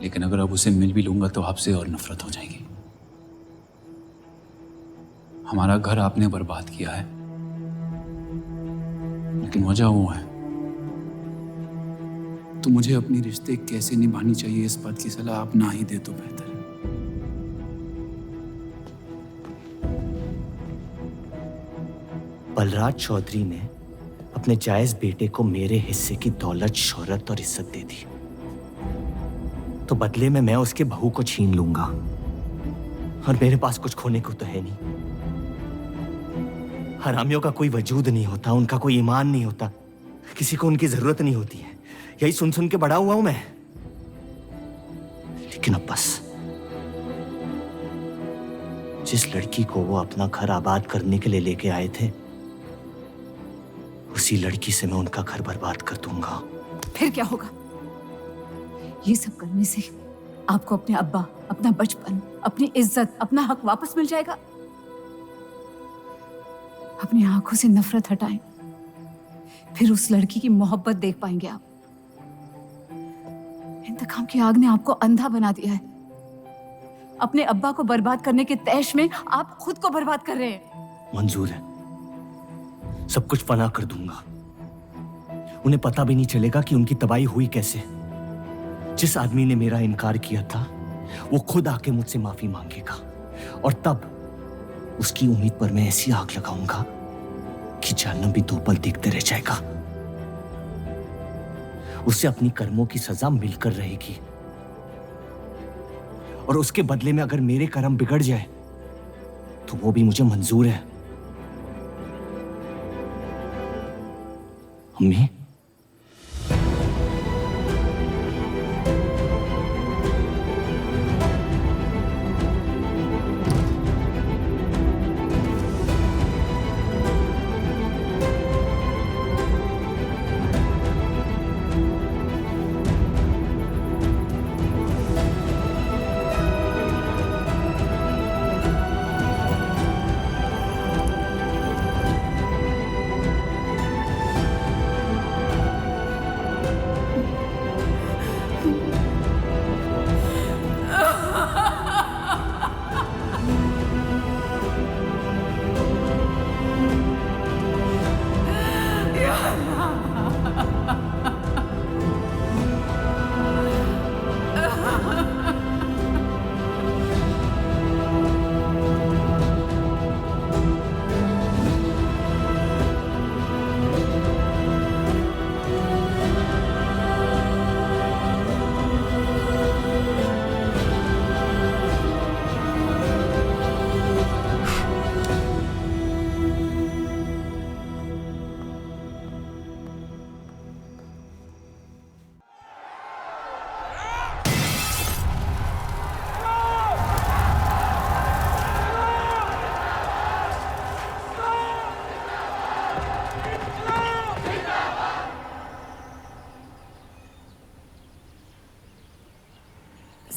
लेकिन अगर अब उसे मिल भी लूंगा तो आपसे और नफरत हो जाएगी। हमारा घर आपने बर्बाद किया है, लेकिन वजह वो है। तो मुझे अपनी रिश्ते कैसे निभानी चाहिए इस बात की सलाह आप ना ही दे तो बेहतर है। बलराज चौधरी ने अपने जायज बेटे को मेरे हिस्से की दौलत, शोहरत और इज्जत दे दी, तो बदले में मैं उसके बहू को छीन लूंगा, और मेरे पास कुछ खोने को तो है नहीं। हरामियों का कोई वजूद नहीं होता, उनका कोई ईमान नहीं होता, किसी को उनकी जरूरत नहीं होती है। यही सुन सुन के बड़ा हुआ हूं मैं। लेकिन अब बस, जिस लड़की को वो अपना घर आबाद करने के लिए लेके आए थे, उसी लड़की से मैं उनका घर बर्बाद कर दूंगा। फिर क्या होगा? ये सब करने से आपको अपने अब्बा, अपना बचपन, अपनी इज्जत, अपना हक वापस मिल जाएगा। अपनी आंखों से नफरत हटाएं, फिर उस लड़की की मोहब्बत देख पाएंगे आप। इंतकाम की आग ने आपको अंधा बना दिया है। अपने अब्बा को बर्बाद करने के तैश में आप खुद को बर्बाद कर रहे हैं। मंजूर है, सब कुछ फना कर दूंगा। उन्हें पता भी नहीं चलेगा कि उनकी तबाही हुई कैसे। जिस आदमी ने मेरा इनकार किया था, वो खुद आके मुझसे माफी मांगेगा, और तब उसकी उम्मीद पर मैं ऐसी आग लगाऊंगा कि जहन्नम भी दो पल देखते रह जाएगा। उसे अपनी कर्मों की सजा मिलकर रहेगी, और उसके बदले में अगर मेरे कर्म बिगड़ जाए तो वो भी मुझे मंजूर है। अम्मी,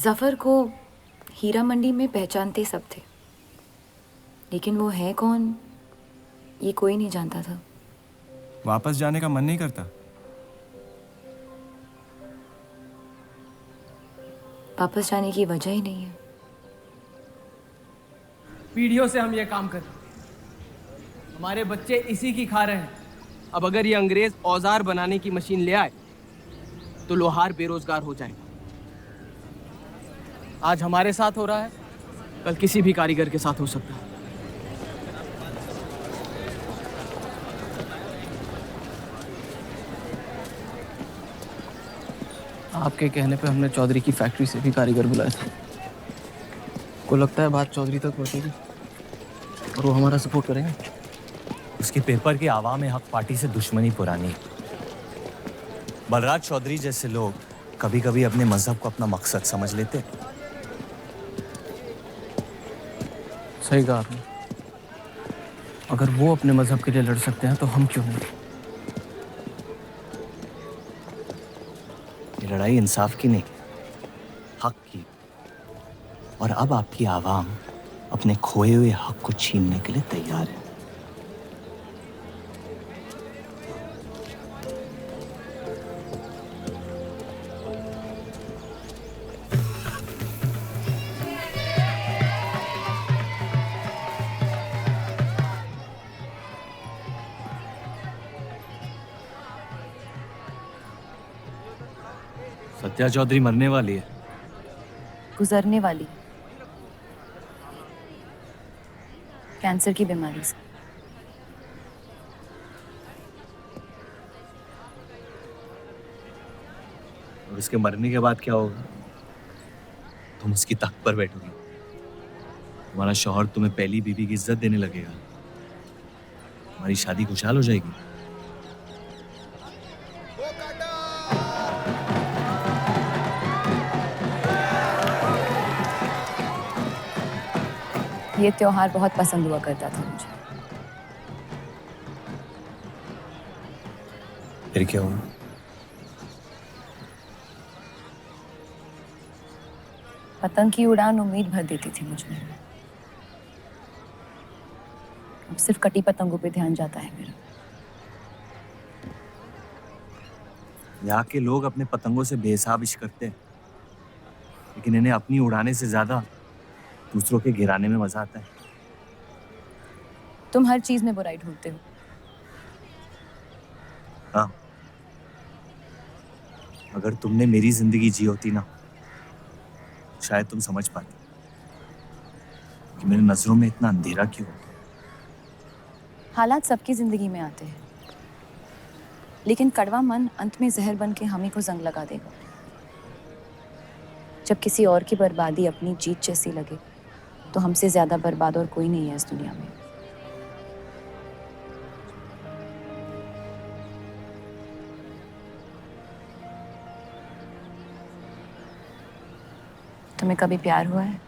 जफर को हीरा मंडी में पहचानते सब थे, लेकिन वो है कौन ये कोई नहीं जानता था। वापस जाने का मन नहीं करता? वापस जाने की वजह ही नहीं है। पीढ़ियों से हम ये काम कर रहे हैं, हमारे बच्चे इसी की खा रहे हैं। अब अगर ये अंग्रेज औजार बनाने की मशीन ले आए तो लोहार बेरोजगार हो जाएगा। आज हमारे साथ हो रहा है, कल किसी भी कारीगर के साथ हो सकता है। आपके कहने पे हमने चौधरी की फैक्ट्री से भी कारीगर बुलाया था। को लगता है बात चौधरी तक पहुंचेगी और वो हमारा सपोर्ट करेंगे। उसके पेपर के आवाम हक पार्टी से दुश्मनी पुरानी। बलराज चौधरी जैसे लोग कभी कभी अपने मजहब को अपना मकसद समझ लेते। सही कहा आपने। अगर वो अपने मजहब के लिए लड़ सकते हैं तो हम क्यों नहीं? ये लड़ाई इंसाफ की नहीं, हक की। और अब आपकी आवाम अपने खोए हुए हक को छीनने के लिए तैयार है। सत्या चौधरी मरने वाली है। गुजरने वाली, कैंसर की बीमारी से। और उसके मरने के बाद क्या होगा? तुम उसकी तख्त पर बैठोगी, तुम्हारा शौहर तुम्हें पहली बीवी की इज्जत देने लगेगा, तुम्हारी शादी खुशहाल हो जाएगी। ये त्योहार बहुत पसंद हुआ करता था मुझे। फिर क्या हुआ? पतंग की उड़ान उम्मीद भर देती थी मुझ में। अब सिर्फ कटी पतंगों पे ध्यान जाता है मेरा। यहाँ के लोग अपने पतंगों से बेहिसाब इश्क करते हैं, लेकिन इन्हें अपनी उड़ाने से ज्यादा दूसरों के गिराने में मजा आता है। तुम हर चीज में बुराई ढूंढते हो। हाँ, अगर तुमने मेरी जिंदगी जी होती ना, शायद तुम समझ पाती कि मेरी नजरों में इतना अंधेरा क्यों। हालात सबकी जिंदगी में आते हैं, लेकिन कड़वा मन अंत में जहर बन के हम ही को जंग लगा देगा। जब किसी और की बर्बादी अपनी जीत जैसी लगे, तो हमसे ज्यादा बर्बाद और कोई नहीं है इस दुनिया में। तुम्हें कभी प्यार हुआ है?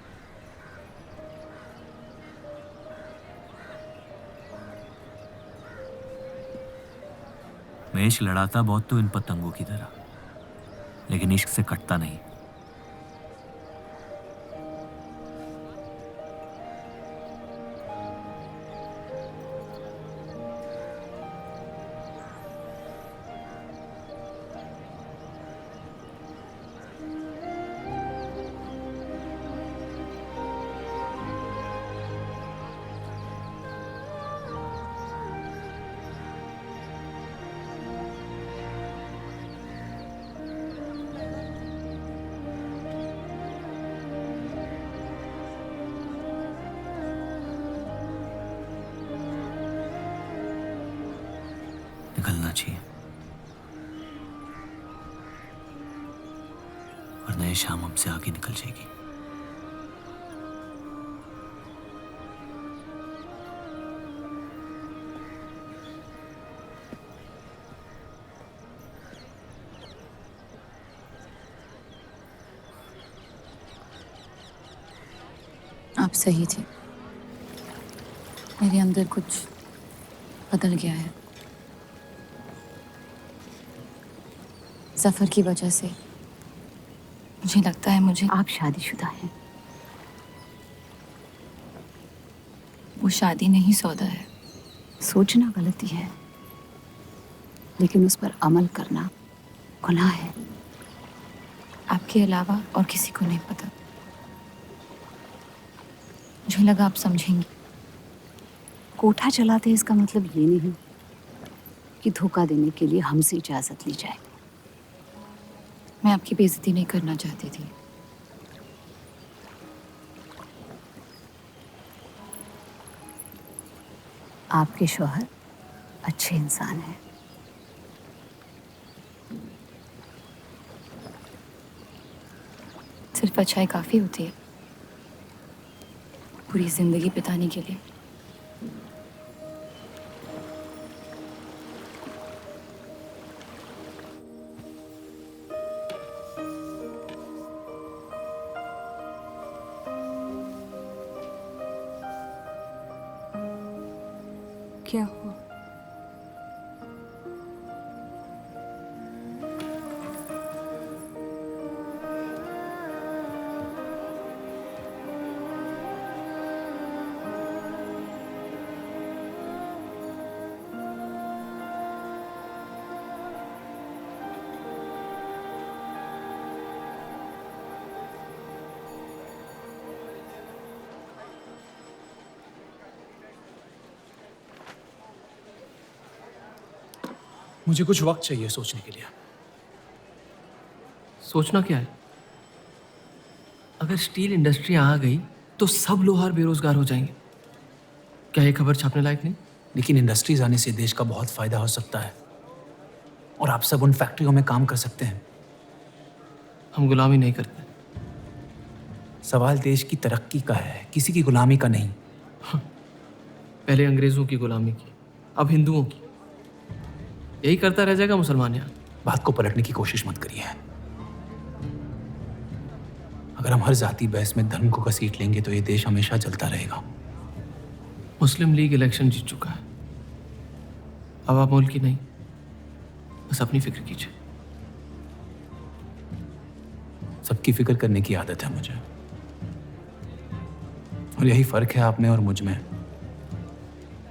मैं इश्क लड़ाता बहुत तो इन पतंगों की तरह, लेकिन इश्क से कटता नहीं। निकलना चाहिए, वरना ये शाम हमसे आगे निकल जाएगी। आप सही थे। मेरे अंदर कुछ बदल गया है। जफर की वजह से मुझे लगता है मुझे आप शादीशुदा हैं। वो शादी नहीं सौदा है। सोचना गलती है, लेकिन उस पर अमल करना गुनाह है। आपके अलावा और किसी को नहीं पता। मुझे लगा आप समझेंगी। कोठा चलाते इसका मतलब ये नहीं कि धोखा देने के लिए हमसे इजाजत ली जाए। मैं आपकी बेइज्जती नहीं करना चाहती थी। आपके शौहर अच्छे इंसान हैं। सिर्फ अच्छाई काफी होती है पूरी जिंदगी बिताने के लिए। क्या हुआ? मुझे कुछ वक्त चाहिए सोचने के लिए। सोचना क्या है? अगर स्टील इंडस्ट्री आ गई तो सब लोहार बेरोजगार हो जाएंगे। क्या ये खबर छापने लायक नहीं? लेकिन इंडस्ट्रीज आने से देश का बहुत फायदा हो सकता है और आप सब उन फैक्ट्रियों में काम कर सकते हैं। हम गुलामी नहीं करते। सवाल देश की तरक्की का है, किसी की गुलामी का नहीं। पहले अंग्रेजों की गुलामी की, अब हिंदुओं की। यही करता रह जाएगा मुसलमान यहाँ। बात को पलटने की कोशिश मत करिए। अगर हम हर जाति बहस में धर्म को घसीट लेंगे तो ये देश हमेशा चलता रहेगा। मुस्लिम लीग इलेक्शन जीत चुका है। अब आप मुल्क की नहीं, बस अपनी फिक्र कीजिए। सबकी फिक्र करने की आदत है मुझे, और यही फर्क है आप में और मुझ में।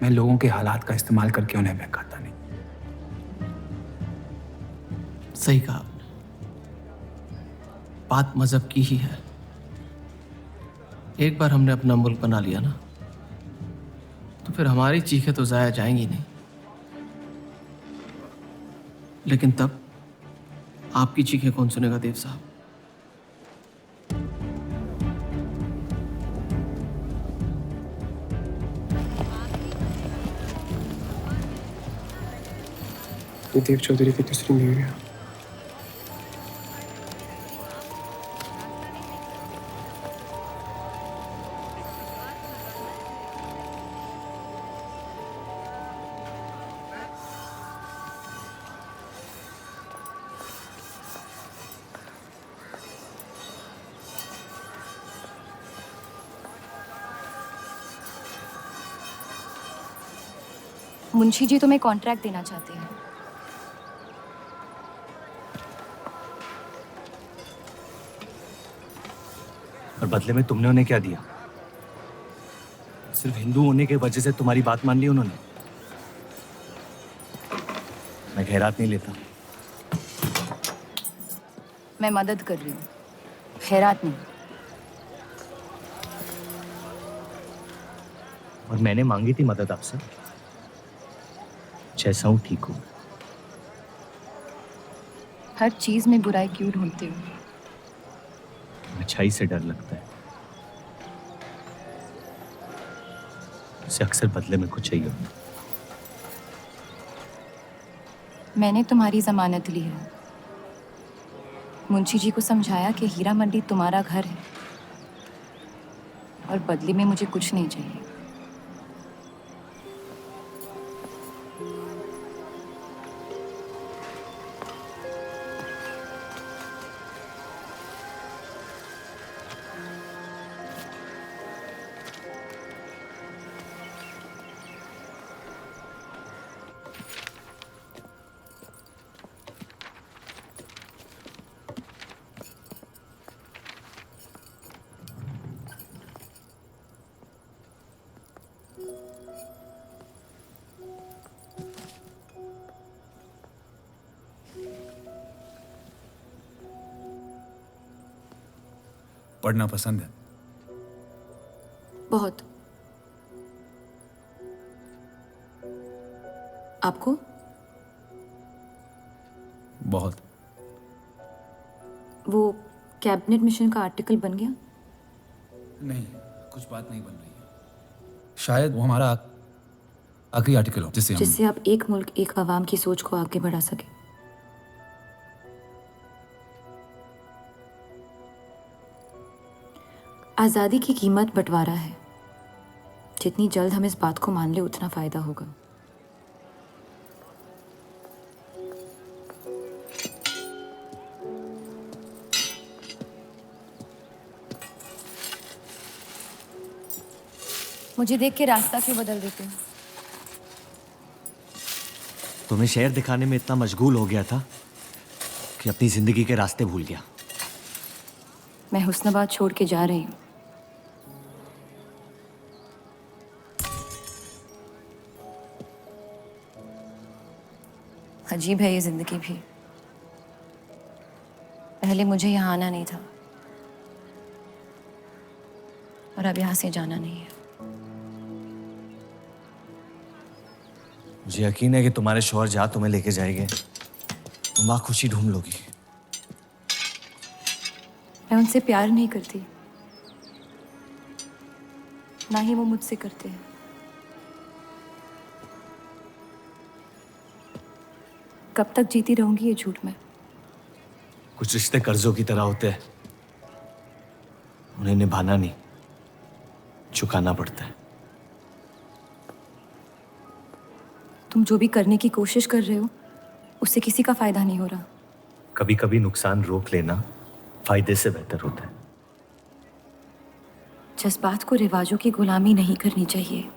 मैं लोगों के हालात का इस्तेमाल करके उन्हें बहकाता नहीं। सही कहा आपने। बात मजहब की ही है। एक बार हमने अपना मुल्क बना लिया ना, तो फिर हमारी चीखें तो जाया जाएंगी नहीं। लेकिन तब आपकी चीखें कौन सुनेगा देव साहब? देव चौधरी की तीसरी बीवी है। मुंशी जी तुम्हें कॉन्ट्रैक्ट देना चाहते हैं। और बदले में तुमने उन्हें क्या दिया? सिर्फ हिंदू होने के वजह से तुम्हारी बात मान ली उन्होंने? मैं खैरात नहीं लेता। मैं मदद कर रही हूँ, खैरात नहीं। और मैंने मांगी थी मदद आपसे। जैसा हूं ठीक हूं। हर चीज में बुराई क्यों ढूंढते हो? अच्छाई से डर लगता है। उसे अक्सर बदले में कुछ चाहिए होता। मैंने तुम्हारी जमानत ली है। मुंशी जी को समझाया कि हीरा मंडी तुम्हारा घर है और बदले में मुझे कुछ नहीं चाहिए। पढ़ना पसंद है? बहुत। आपको? बहुत। वो कैबिनेट मिशन का आर्टिकल बन गया? नहीं, कुछ बात नहीं बन रही है। शायद वो हमारा आखिरी आर्टिकल हो जिससे आप एक मुल्क एक आवाम की सोच को आगे बढ़ा सके। आज़ादी की कीमत बंटवारा है। जितनी जल्द हम इस बात को मान ले उतना फायदा होगा। मुझे देख के रास्ता क्यों बदल देते हो? तुम्हें शहर दिखाने में इतना मशगूल हो गया था कि अपनी जिंदगी के रास्ते भूल गया। मैं हुस्नाबाद छोड़ के जा रही हूँ। अजीब है ये जिंदगी भी। पहले मुझे यहाँ आना नहीं था और अब यहाँ से जाना नहीं है। मुझे यकीन है कि तुम्हारे शौहर जहाँ तुम्हें लेके जाएंगे तुम वहाँ खुशी ढूंढ लोगी। मैं उनसे प्यार नहीं करती, ना ही वो मुझसे करते हैं। कब तक जीती रहूंगी ये झूठ में? कुछ रिश्ते कर्जों की तरह होते हैं, उन्हें निभाना नहीं, चुकाना पड़ता है। तुम जो भी करने की कोशिश कर रहे हो उससे किसी का फायदा नहीं हो रहा। कभी कभी नुकसान रोक लेना फायदे से बेहतर होता है। जज्बात को रिवाजों की गुलामी नहीं करनी चाहिए।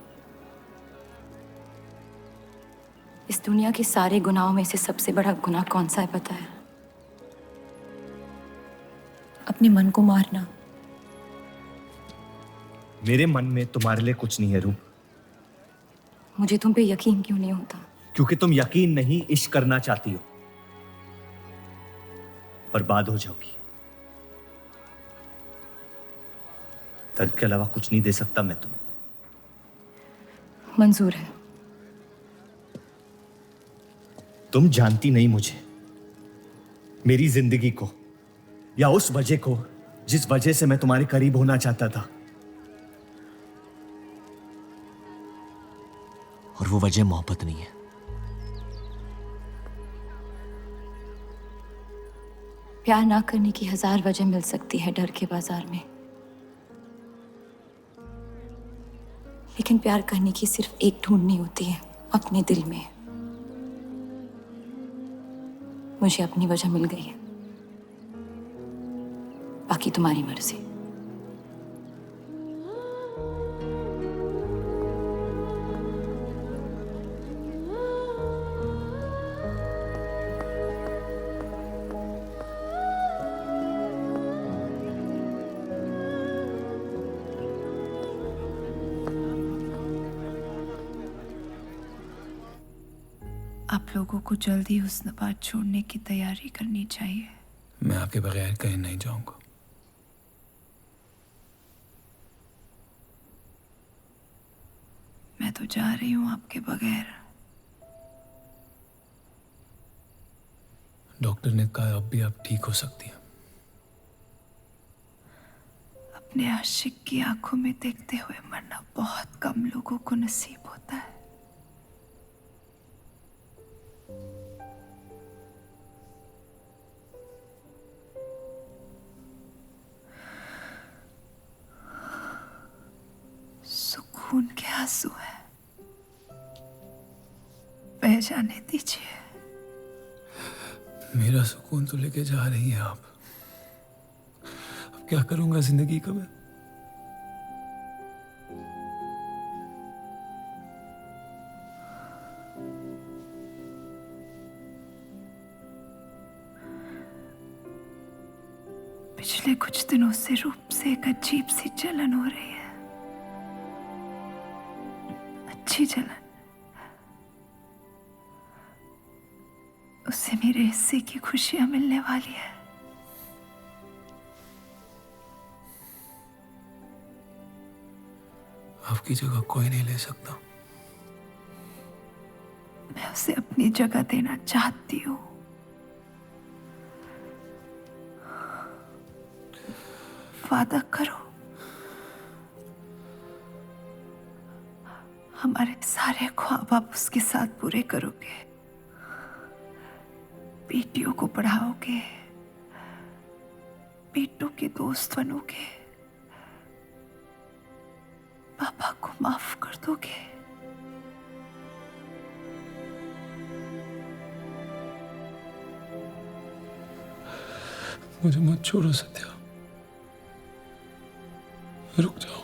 इस दुनिया के सारे गुनाहों में से सबसे बड़ा गुनाह कौन सा है पता है? अपने मन को मारना। मेरे मन में तुम्हारे लिए कुछ नहीं है रूप। मुझे तुम पे यकीन क्यों नहीं होता? क्योंकि तुम यकीन नहीं इश्क करना चाहती हो। बर्बाद हो जाओगी। दर्द के अलावा कुछ नहीं दे सकता मैं तुम्हें। मंजूर है। तुम जानती नहीं मुझे, मेरी जिंदगी को, या उस वजह को जिस वजह से मैं तुम्हारे करीब होना चाहता था। और वो वजह मोहब्बत नहीं है। प्यार ना करने की 1000 वजह मिल सकती है डर के बाजार में, लेकिन प्यार करने की सिर्फ एक ढूंढनी होती है अपने दिल में। मुझे अपनी वजह मिल गई है, बाकी तुम्हारी मर्जी। आप लोगों को जल्दी हुस्नाबाद छोड़ने की तैयारी करनी चाहिए। मैं आपके बगैर कहीं नहीं जाऊंगा। मैं तो जा रही हूँ आपके बगैर। डॉक्टर ने कहा अब भी आप ठीक हो सकती हैं। अपने आशिक की आंखों में देखते हुए मरना बहुत कम लोगों को नसीब होता है। सुकून के आंसू है, बह जाने दीजिए। मेरा सुकून तो लेके जा रही हैं आप। अब क्या करूंगा जिंदगी का मैं? पिछले कुछ दिनों से रूप से एक अजीब सी जलन हो रही है। अच्छी जलन। उससे मेरे हिस्से की खुशियां मिलने वाली है। आपकी जगह कोई नहीं ले सकता। मैं उसे अपनी जगह देना चाहती हूँ। वादा करो, हमारे सारे ख्वाब आप उसके साथ पूरे करोगे, बेटियों को पढ़ाओगे, बेटों के दोस्त बनोगे, पापा को माफ कर दोगे। मुझे मत छोड़ो सत्या, रुक जाओ।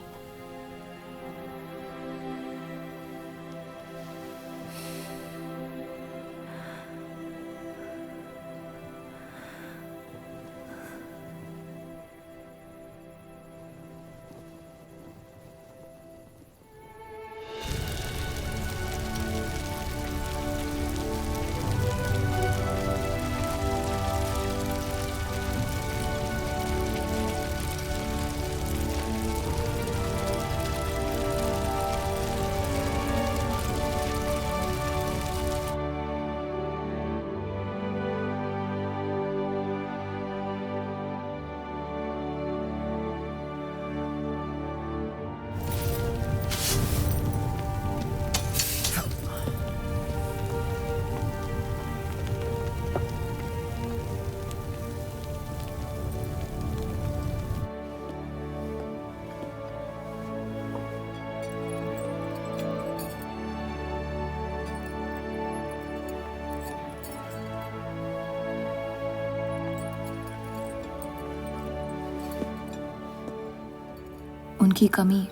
उनकी कमी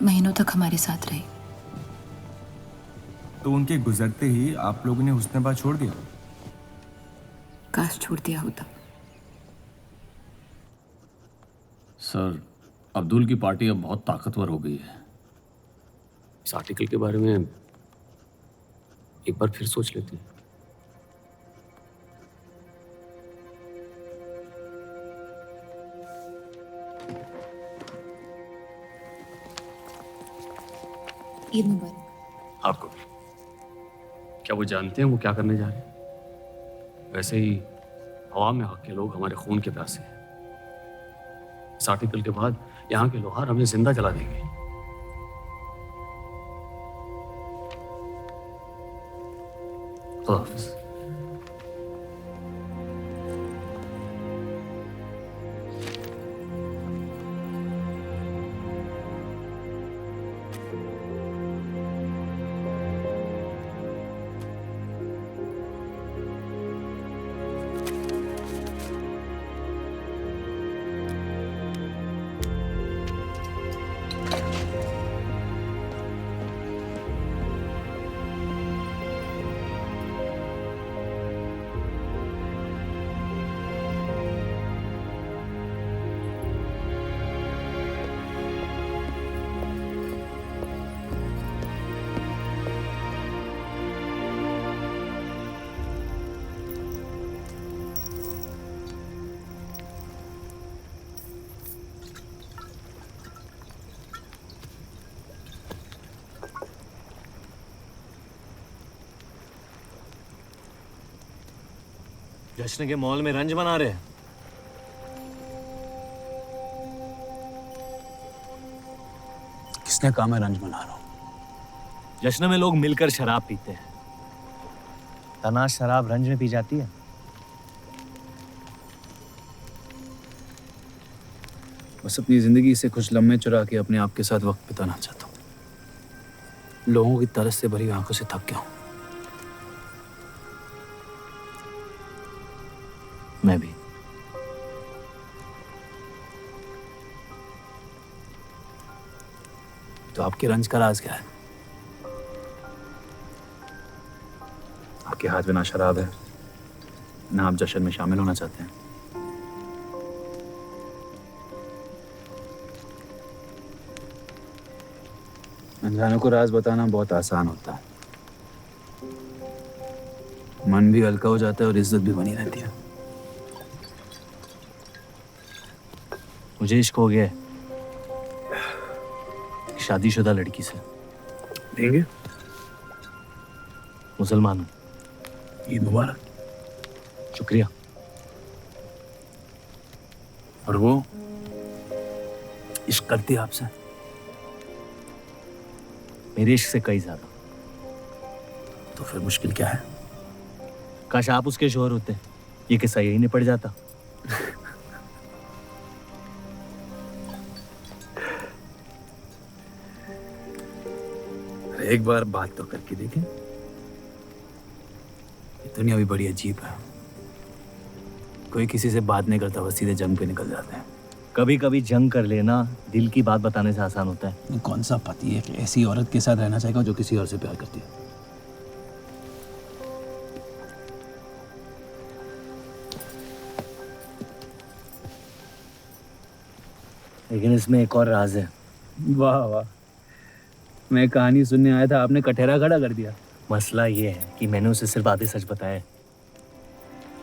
महीनों तक हमारे साथ रही। तो उनके गुजरते ही आप लोगों ने हुस्न-ए-बा छोड़ दिया? काश छोड़ दिया होता। सर, अब्दुल की पार्टी अब बहुत ताकतवर हो गई है। इस आर्टिकल के बारे में एक बार फिर सोच लेते हैं। ईद मुबारक। आपको भी। क्या वो जानते हैं वो क्या करने जा रहे हैं? वैसे ही हवा में हक के लोग हमारे खून के प्यासे हैं। इस आर्टिकल के बाद यहाँ के लोहार हमें जिंदा जला देंगे। खुदा हाफिज़। जश्न के मॉल में रंज मना रहे हैं। किसने कहा मैं रंज मना रहा हूं? जश्न में लोग मिलकर शराब पीते हैं। तनाश शराब रंज में पी जाती है। बस अपनी जिंदगी से कुछ लम्हे चुरा के अपने आप के साथ वक्त बिताना चाहता हूँ। लोगों की तरस से भरी आंखों से थक गया हूँ। मैं भी। तो आपके रंज का राज क्या है? आपके हाथ में ना शराब है, ना आप जश्न में शामिल होना चाहते हैं। अनजानों को राज बताना बहुत आसान होता है। मन भी हल्का हो जाता है और इज्जत भी बनी रहती है। मुझे इश्क हो गया है। शादीशुदा लड़की से। देंगे? मुसलमान हूँ। ईद मुबारक। शुक्रिया। और वो इश्क करती है आपसे? मेरे इश्क से कई ज्यादा। तो फिर मुश्किल क्या है? काश आप उसके शोहर होते, ये किस्सा यही निपट जाता। एक बार बात तो करके देखें। ये दुनिया भी बड़ी अजीब है। कोई किसी से बात नहीं करता, बस सीधे जंग पे निकल जाते हैं। कभी कभी जंग कर लेना दिल की बात बताने से आसान होता है। कौन सा पति है कि ऐसी औरत के साथ रहना चाहेगा जो किसी और से प्यार करती है? लेकिन इसमें एक और राज है। वाह वाह, मैं कहानी सुनने आया था, आपने कटहरा खड़ा कर दिया। मसला ये है कि मैंने उसे सिर्फ आधे सच बताए।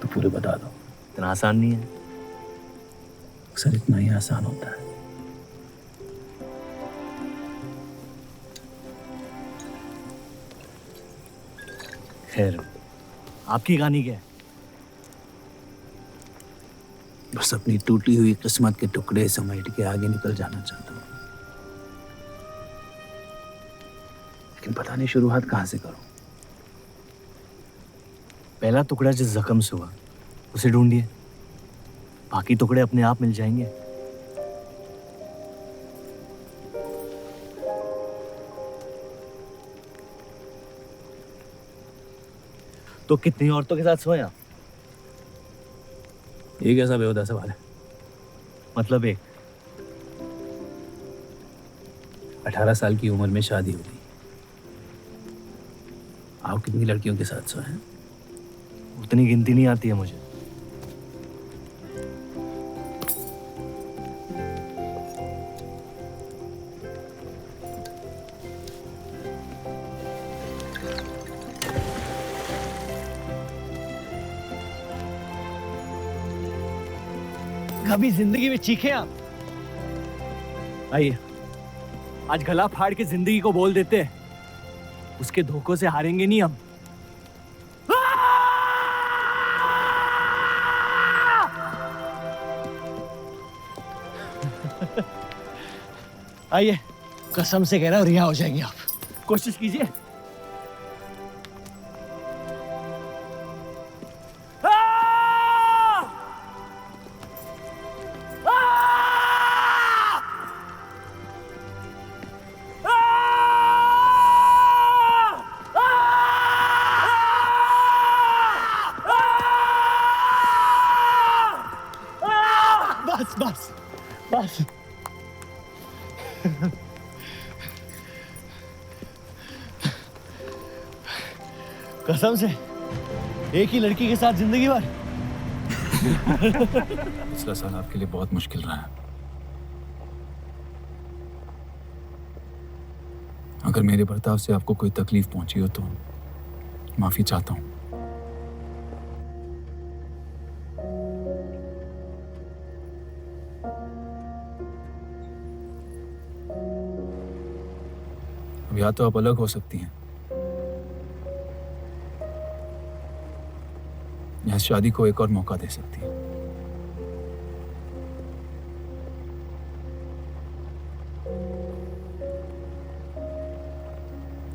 तो पूरे बता दो। इतना आसान नहीं है। अक्सर इतना ही आसान होता है। खैर, आपकी कहानी क्या है? बस अपनी टूटी हुई किस्मत के टुकड़े समेट के आगे निकल जाना चाहता हूँ, लेकिन पता नहीं शुरुआत कहाँ से करूँ। पहला टुकड़ा जिस जख्म से हुआ उसे ढूंढिए, बाकी टुकड़े अपने आप मिल जाएंगे। तो कितनी औरतों के साथ सोया? ये कैसा बेहुदा सवाल है? मतलब एक। 18 साल की उम्र में शादी हो गई। आप कितनी लड़कियों के साथ सोए हैं? उतनी गिनती नहीं आती है मुझे। कभी जिंदगी में चीखे आप? आइए, आज गला फाड़ के जिंदगी को बोल देते हैं। उसके धोखों से हारेंगे नहीं हम। आइए, कसम से कह रहा हूं, रिहा हो जाएंगे आप। कोशिश कीजिए। बस बस बस। कसम से एक ही लड़की के साथ जिंदगी भर। पिछला साल आपके लिए बहुत मुश्किल रहा है। अगर मेरे बर्ताव से आपको कोई तकलीफ पहुंची हो तो माफी चाहता हूं। अब या तो आप अलग हो सकती हैं या इस शादी को एक और मौका दे सकती हैं।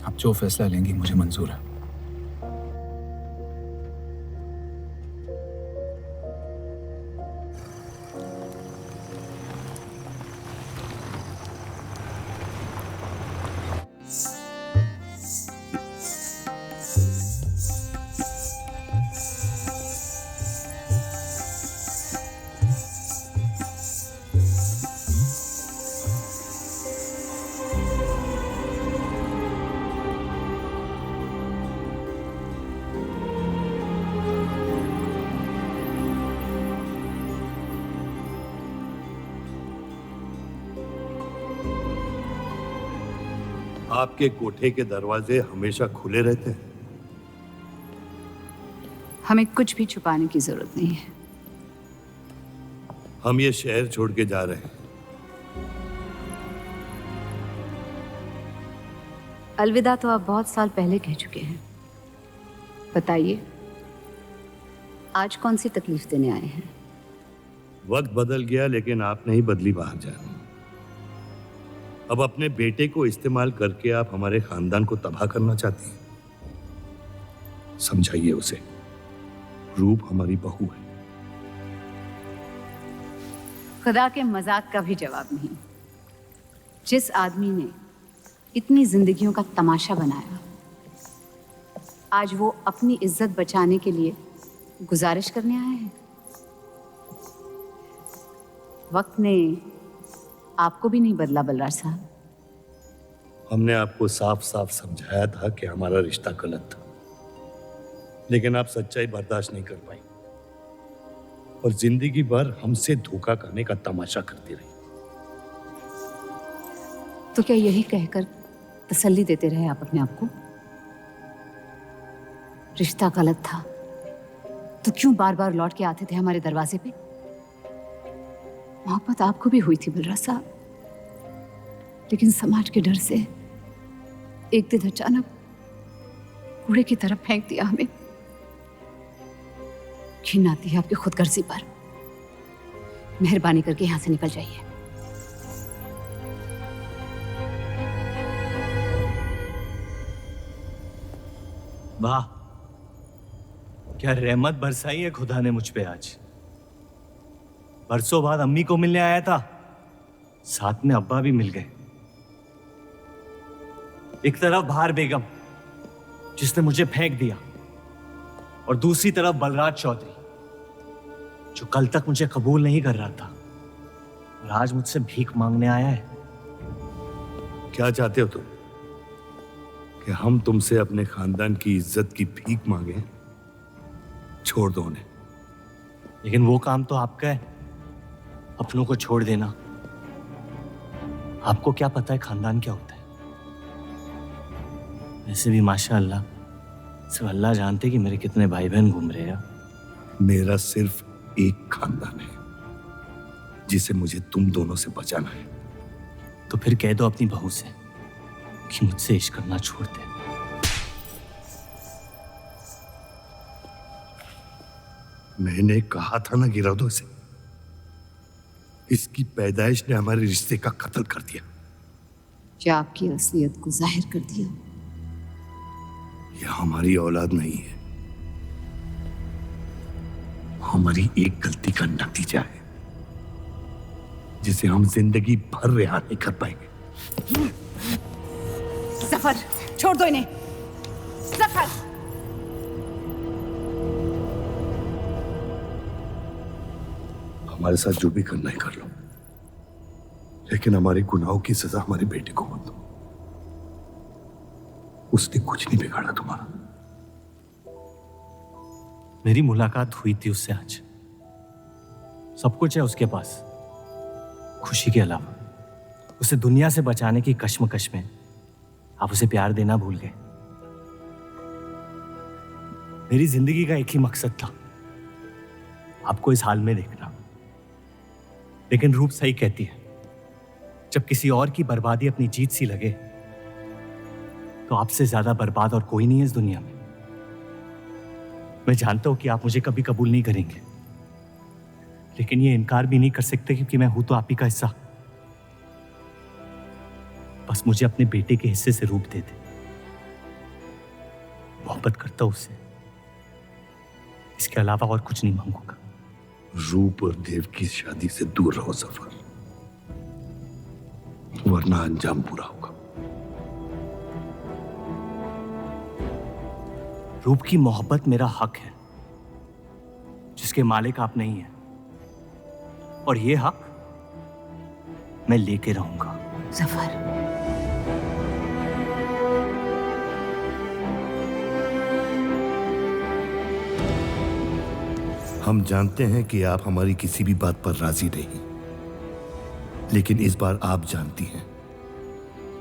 आप जो फैसला लेंगी मुझे मंजूर है। आपके कोठे के दरवाजे हमेशा खुले रहते हैं? हमें कुछ भी छुपाने की जरूरत नहीं है। हम ये शहर छोड़ के जा रहे हैं। अलविदा तो आप बहुत साल पहले कह चुके हैं। बताइए, आज कौन सी तकलीफ देने आए हैं? वक्त बदल गया लेकिन आप नहीं बदली बाहर जान। अब अपने बेटे को इस्तेमाल करके आप हमारे खानदान को तबाह करना चाहती हैं। समझाइए उसे, रूप हमारी बहू है। खुदा के मजाक का भी जवाब नहीं। जिस आदमी ने इतनी जिंदगियों का तमाशा बनाया, आज वो अपनी इज्जत बचाने के लिए गुजारिश करने आए हैं। वक्त ने आपको भी नहीं बदला बलराज साहब। हमने आपको साफ साफ समझाया था कि हमारा रिश्ता गलत था, लेकिन आप सच्चाई बर्दाश्त नहीं कर पाई और जिंदगी भर हमसे धोखा करने का तमाशा करती रही। तो क्या यही कहकर तसल्ली देते रहे आप अपने आप को? रिश्ता गलत था तो क्यों बार बार लौट के आते थे हमारे दरवाजे पे? मोहब्बत आपको भी हुई थी बलराज साहब, लेकिन समाज के डर से एक दिन अचानक कूड़े की तरफ फेंक दिया हमें। घिन आती है आपकी खुदगर्जी पर। मेहरबानी करके यहां से निकल जाइए। वाह, क्या रहमत बरसाई है खुदा ने मुझ पे आज। बरसों बाद अम्मी को मिलने आया था, साथ में अब्बा भी मिल गए। एक तरफ बाहर बेगम जिसने मुझे फेंक दिया और दूसरी तरफ बलराज चौधरी जो कल तक मुझे कबूल नहीं कर रहा था और आज मुझसे भीख मांगने आया है। क्या चाहते हो तुम? कि हम तुमसे अपने खानदान की इज्जत की भीख मांगे? छोड़ दो उन्हें। लेकिन वो काम तो आपका है, अपनों को छोड़ देना। आपको क्या पता है खानदान क्या होता है? वैसे भी माशाअल्लाह सिर्फ अल्लाह जानते कि मेरे कितने भाई बहन घूम रहे हैं। मेरा सिर्फ एक खानदान है जिसे मुझे तुम दोनों से बचाना है। तो फिर कह दो अपनी बहू से कि मुझसे इश्क करना छोड़ दे। मैंने कहा था ना गिरा दो इसे। इसकी पैदाइश ने हमारे रिश्ते का कत्ल कर दिया। क्या आपकी असलियत को जाहिर कर दिया? यह हमारी औलाद नहीं है, हमारी एक गलती का नतीजा है जिसे हम जिंदगी भर रिहा नहीं कर पाएंगे। जफर, छोड़ दो इन्हें। जफर, हमारे साथ जो भी करना है कर लो, लेकिन हमारे गुनाहों की सजा हमारे बेटे को मत दो। उसने कुछ नहीं बिगाड़ा तुम्हारा। मेरी मुलाकात हुई थी उससे आज। सब कुछ है उसके पास, खुशी के अलावा। उसे दुनिया से बचाने की कश्मकश में आप उसे प्यार देना भूल गए। मेरी जिंदगी का एक ही मकसद था, आपको इस हाल में देखना। लेकिन रूप सही कहती है, जब किसी और की बर्बादी अपनी जीत सी लगे तो आपसे ज्यादा बर्बाद और कोई नहीं है इस दुनिया में। मैं जानता हूं कि आप मुझे कभी कबूल नहीं करेंगे, लेकिन ये इनकार भी नहीं कर सकते क्योंकि मैं हूं तो आप ही का हिस्सा। बस मुझे अपने बेटे के हिस्से से रूप दे दे। मोहब्बत करता हूं उससे, इसके अलावा और कुछ नहीं मांगूंगा। रूप और देव की शादी से दूर रहो सफर, वरना अंजाम बुरा होगा। रूप की मोहब्बत मेरा हक है जिसके मालिक आप नहीं हैं, और ये हक मैं लेके रहूंगा। जफर, हम जानते हैं कि आप हमारी किसी भी बात पर राजी नहीं, लेकिन इस बार आप जानती हैं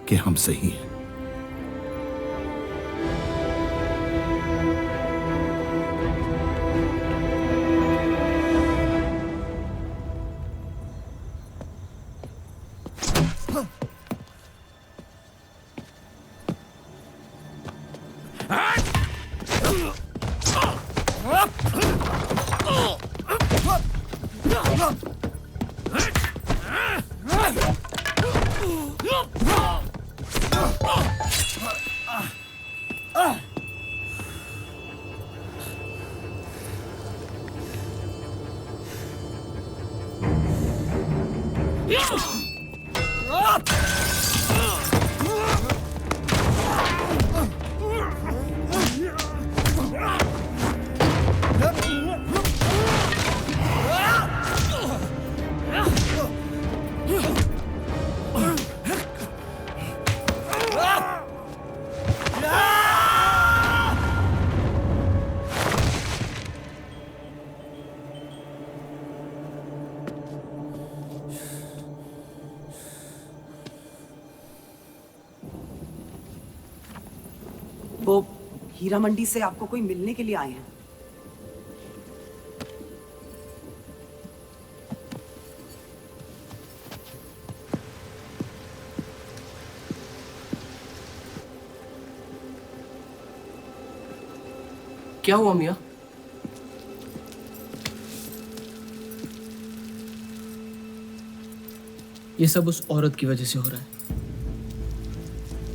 कि हम सही हैं। वो हीरा मंडी से आपको कोई मिलने के लिए आए हैं। क्या हुआ मियाँ? ये सब उस औरत की वजह से हो रहा है।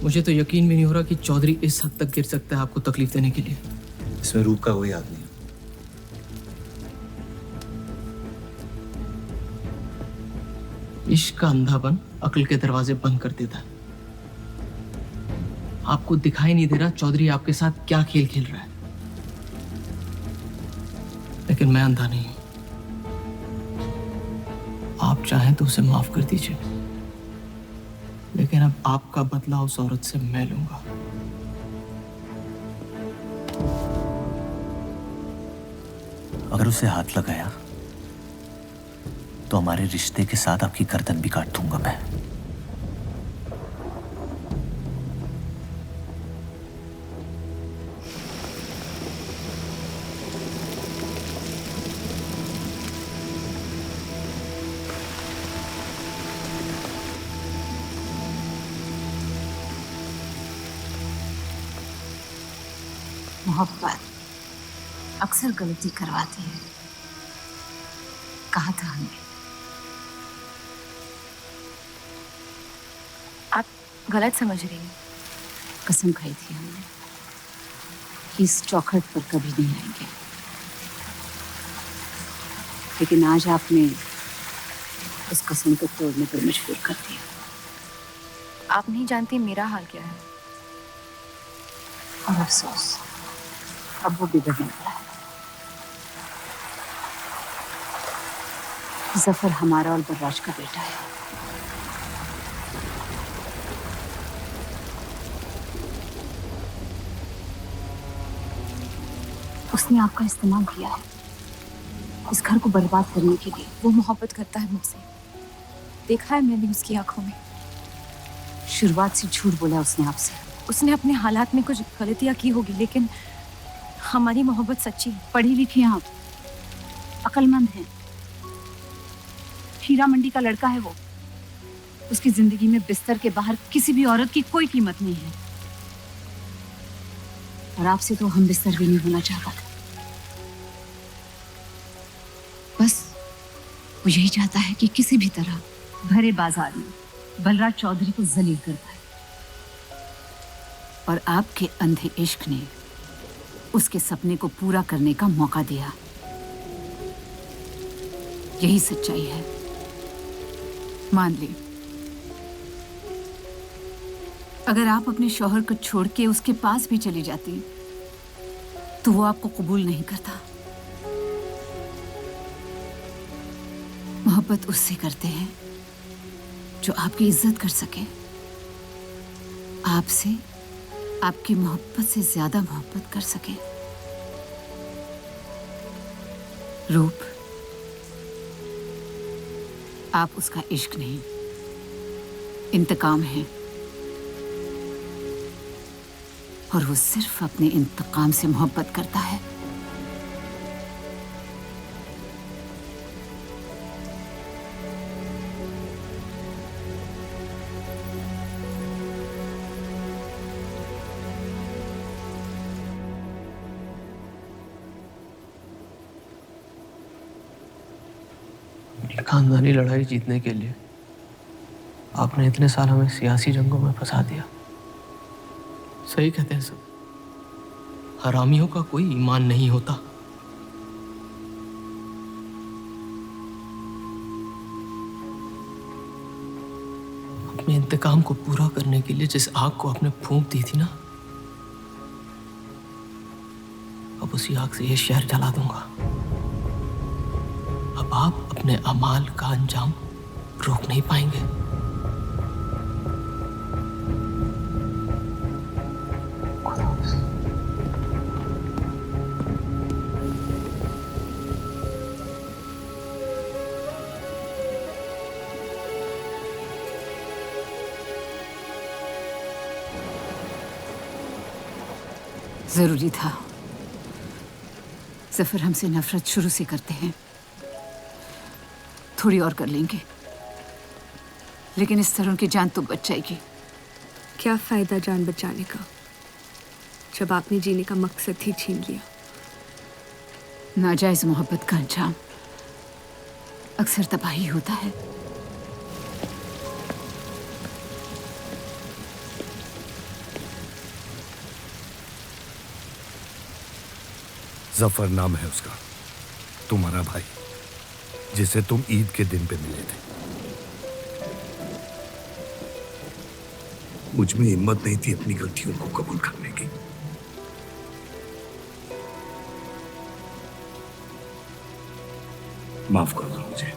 मुझे तो यकीन भी नहीं हो रहा कि चौधरी इस हद तक गिर सकता है आपको तकलीफ देने के लिए। इसमें रूप का कोई हाथ नहीं है। इश्क का अंधापन अक्ल के दरवाजे बंद कर देता है। आपको दिखाई नहीं दे रहा चौधरी आपके साथ क्या खेल खेल रहा है, लेकिन मैं अंधा नहीं हूं। आप चाहें तो उसे माफ कर दीजिए, लेकिन अब आपका बदला उस औरत से मैं लूंगा। अगर उसे हाथ लगाया तो हमारे रिश्ते के साथ आपकी गर्दन भी काट दूंगा मैं। मोहब्बत अक्सर गलती करवाती है, कहा था हमने। आप गलत समझ रही हैं। कसम खाई थी हमने कि इस चौखट पर कभी नहीं आएंगे, लेकिन आज आपने उस कसम को तोड़ने पर मजबूर कर दिया। आप नहीं जानती मेरा हाल क्या है। और अफसोस अब वो बिगड़ने वाला है। जफर हमारा और बर्राज का बेटा है। उसने आपका इस्तेमाल किया है इस घर को बर्बाद करने के लिए। वो मोहब्बत करता है मुझसे, देखा है मैंने उसकी आंखों में। शुरुआत से झूठ बोला उसने आपसे। उसने अपने हालात में कुछ गलतियां की होगी, लेकिन हमारी मोहब्बत सच्ची है। पढ़ी लिखी हैं आप, अक्लमंद हैं। हीरा मंडी का लड़का है वो। उसकी जिंदगी में बिस्तर के बाहर किसी भी औरत की कोई कीमत नहीं है। और आपसे तो हम बिस्तर भी नहीं होना चाहता था। बस वो यही चाहता है कि किसी भी तरह भरे बाजार में बलराज चौधरी को जलील कर पाए। और आपके अंधे इश्क ने उसके सपने को पूरा करने का मौका दिया। यही सच्चाई है, मान ले। अगर आप अपने शौहर को छोड़ के उसके पास भी चली जाती तो वो आपको कबूल नहीं करता। मोहब्बत उससे करते हैं जो आपकी इज्जत कर सके। आपसे, आपकी मोहब्बत से ज्यादा मोहब्बत कर सके। रूप, आप उसका इश्क नहीं, इंतकाम है। और वो सिर्फ अपने इंतकाम से मोहब्बत करता है। खानदानी लड़ाई जीतने के लिए आपने इतने साल हमें सियासी जंगों में फंसा दिया। सही कहते हैं सब, हरामियों का कोई ईमान नहीं होता। अपने इंतकाम को पूरा करने के लिए जिस आग को आपने फूंक दी थी ना, अब उसी आग से ये शहर जला दूंगा। अब आप अपने अमाल का अंजाम रोक नहीं पाएंगे। जरूरी था। जफर हमसे नफरत शुरू से करते हैं। थोड़ी और कर लेंगे, लेकिन इस तरह उनकी जान तो बच जाएगी। क्या फायदा जान बचाने का जब आपने जीने का मकसद ही छीन लिया। नाजायज मोहब्बत का अंजाम अक्सर तबाही होता है। जफर नाम है उसका, तुम्हारा भाई, जिसे तुम ईद के दिन पे मिले थे। मुझ में हिम्मत नहीं थी अपनी गलतियों को कबूल करने की। माफ कर दो मुझे।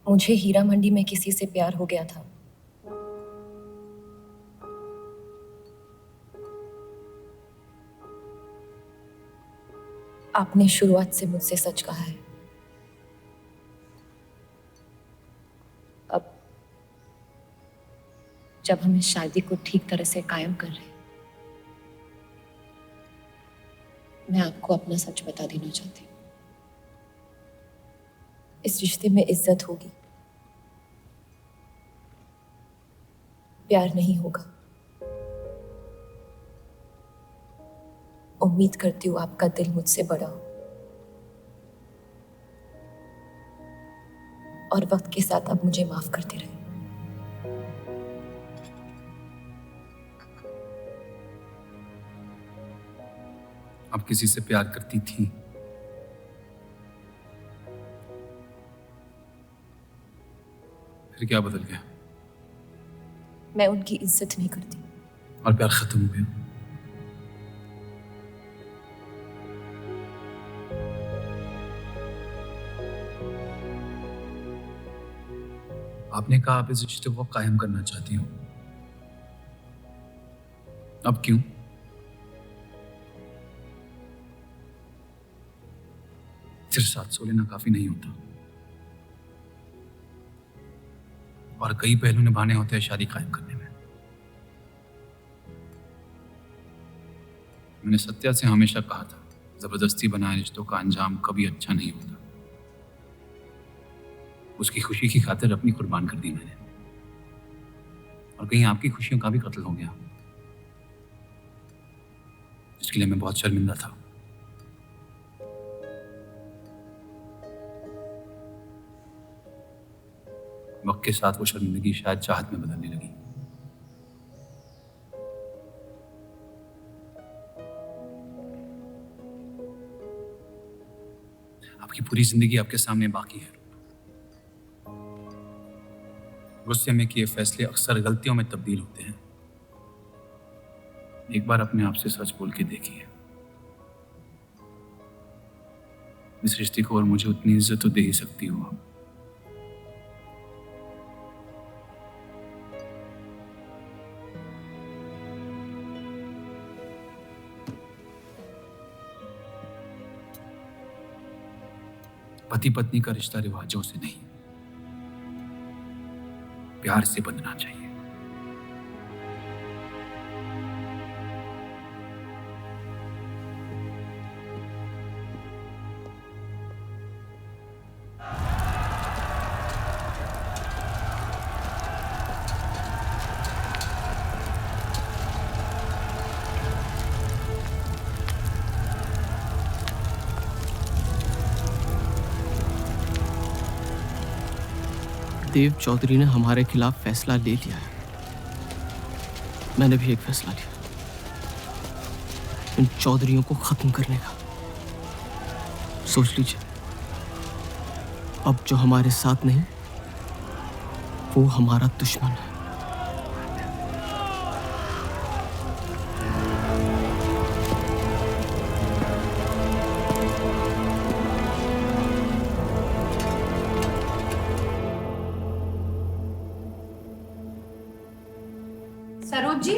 मुझे हीरा मंडी में किसी से प्यार हो गया था। आपने शुरुआत से मुझसे सच कहा है। अब जब हम इस शादी को ठीक तरह से कायम कर रहे हैं, मैं आपको अपना सच बता देना चाहती हूँ। इस रिश्ते में इज्जत होगी, प्यार नहीं होगा। उम्मीद करती हूँ आपका दिल मुझसे बड़ा हो और वक्त के साथ आप मुझे माफ करते रहे। आप किसी से प्यार करती थी? फिर क्या बदल गया? मैं उनकी इज्जत नहीं करती। और प्यार खत्म हो गया? आपने कहा आप इस रिश्ते को कायम करना चाहती हो, अब क्यों? सिर्फ 700 लेना काफी नहीं होता, और कई पहलू निभाने होते हैं शादी कायम करने में। मैंने सत्या से हमेशा कहा था, जबरदस्ती बनाए रिश्तों का अंजाम कभी अच्छा नहीं होता। उसकी खुशी की खातिर अपनी कुर्बान कर दी मैंने, और कहीं आपकी खुशियों का भी कत्ल हो गया, जिसके लिए मैं बहुत शर्मिंदा था। वक्त के साथ वो शर्मिंदगी शायद चाहत में बदलने लगी। आपकी पूरी जिंदगी आपके सामने बाकी है। गुस्से में किए फैसले अक्सर गलतियों में तब्दील होते हैं। एक बार अपने आप से सच बोल के देखिए, इस रिश्ते को और मुझे उतनी इज्जत तो दे ही सकती हो आप। पति पत्नी का रिश्ता रिवाजों से नहीं, प्यार से बंधना चाहिए। देव चौधरी ने हमारे खिलाफ फैसला ले लिया है। मैंने भी एक फैसला लिया, इन चौधरियों को खत्म करने का। सोच लीजिए, अब जो हमारे साथ नहीं, वो हमारा दुश्मन है। सरोज जी,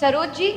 सरोज जी,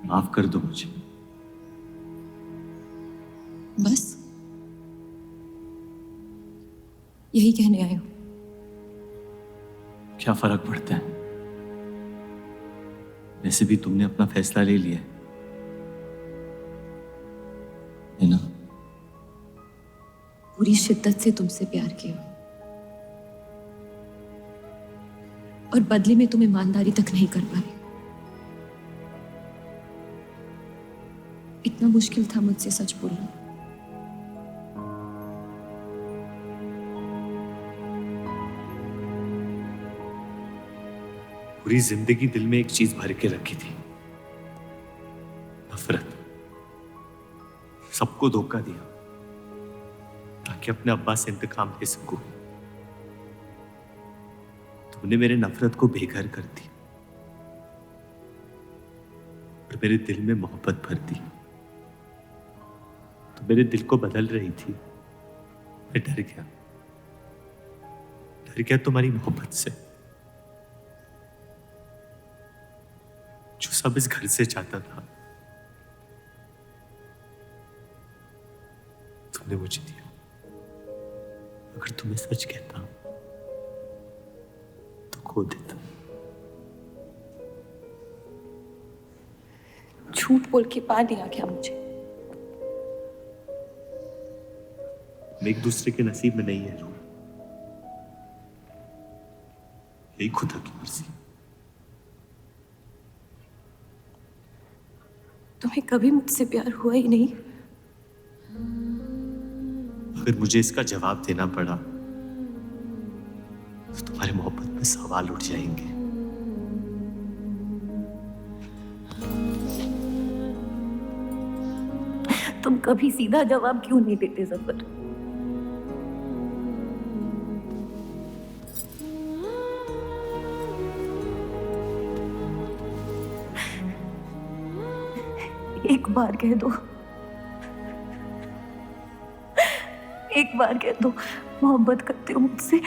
माफ कर दो मुझे। बस यही कहने आए हो? क्या फर्क पड़ता है, वैसे भी तुमने अपना फैसला ले लिया है ना? पूरी शिद्दत से तुमसे प्यार किया और बदले में तुम ईमानदारी तक नहीं कर पाए। इतना मुश्किल था मुझसे सच बोलना। पूरी जिंदगी दिल में एक चीज भर के रखी थी, नफरत। सबको धोखा दिया ताकि अपने अब्बा से इंतकाम ले सकूं। तुमने मेरे नफरत को बेघर कर दी और मेरे दिल में मोहब्बत भर दी। तो मेरे दिल को बदल रही थी, मैं डर गया तुम्हारी मोहब्बत से, जो सब इस घर से चाहता था तुमने मुझे दिया। अगर तुम्हें सच कहता तो खो देता। झूठ बोल के पा लिया क्या मुझे? हम एक दूसरे के नसीब में नहीं है रूह, यही खुदा की मर्जी। तुम्हें कभी मुझसे प्यार हुआ ही नहीं? अगर मुझे इसका जवाब देना पड़ा तो तुम्हारे मोहब्बत में सवाल उठ जाएंगे। तुम कभी सीधा जवाब क्यों नहीं देते जफर? एक बार कह दो, एक बार कह दो मोहब्बत करते हो मुझसे।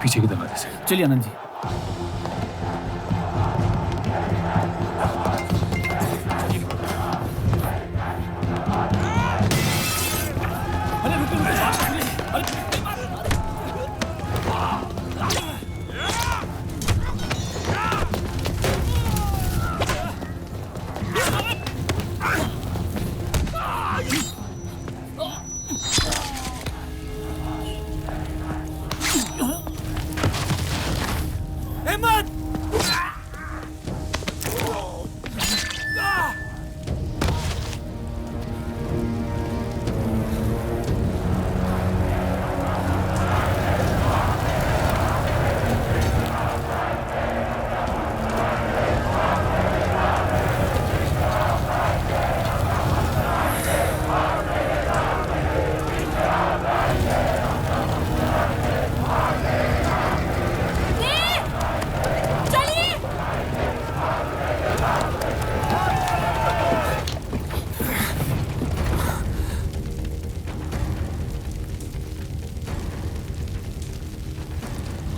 पीछे की दरवाजे से। चलिए आनंद जी।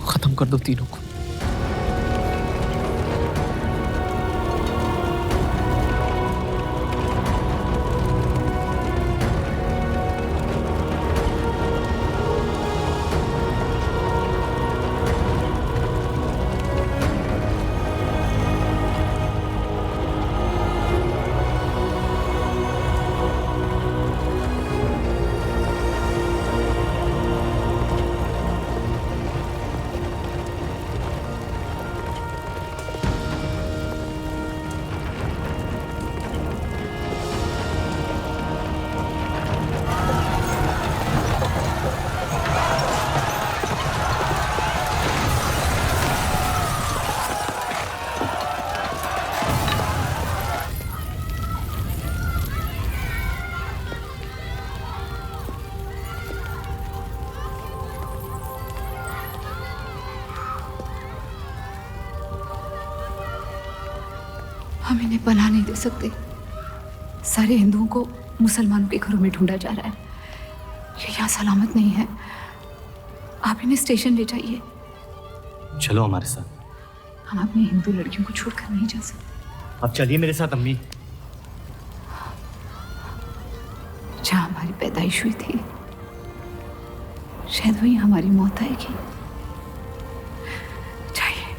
खत्म कर दो तीनों को। हम इन्हें पनाह नहीं दे सकते। सारे हिंदुओं को मुसलमानों के घरों में ढूंढा जा रहा है। ये यहाँ सलामत नहीं है। आप इन्हें स्टेशन ले जाइए। चलो हमारे साथ। हम अपनी हिंदू लड़कियों को छोड़कर नहीं जा सकते। आप चलिए मेरे साथ अम्मी। जहाँ हमारी पैदाइश हुई थी शायद वहीं हमारी मौत आएगी। जाइए,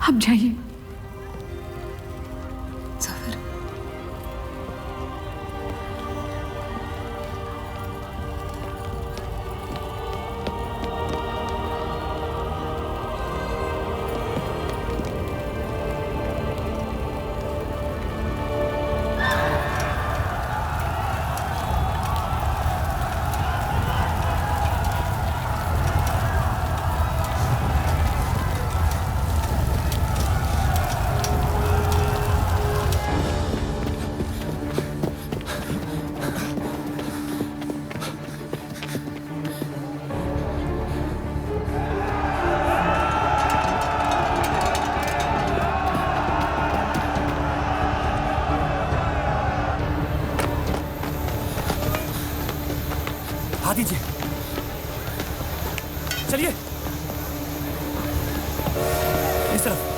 आप जाइए। चलिए इस तरफ।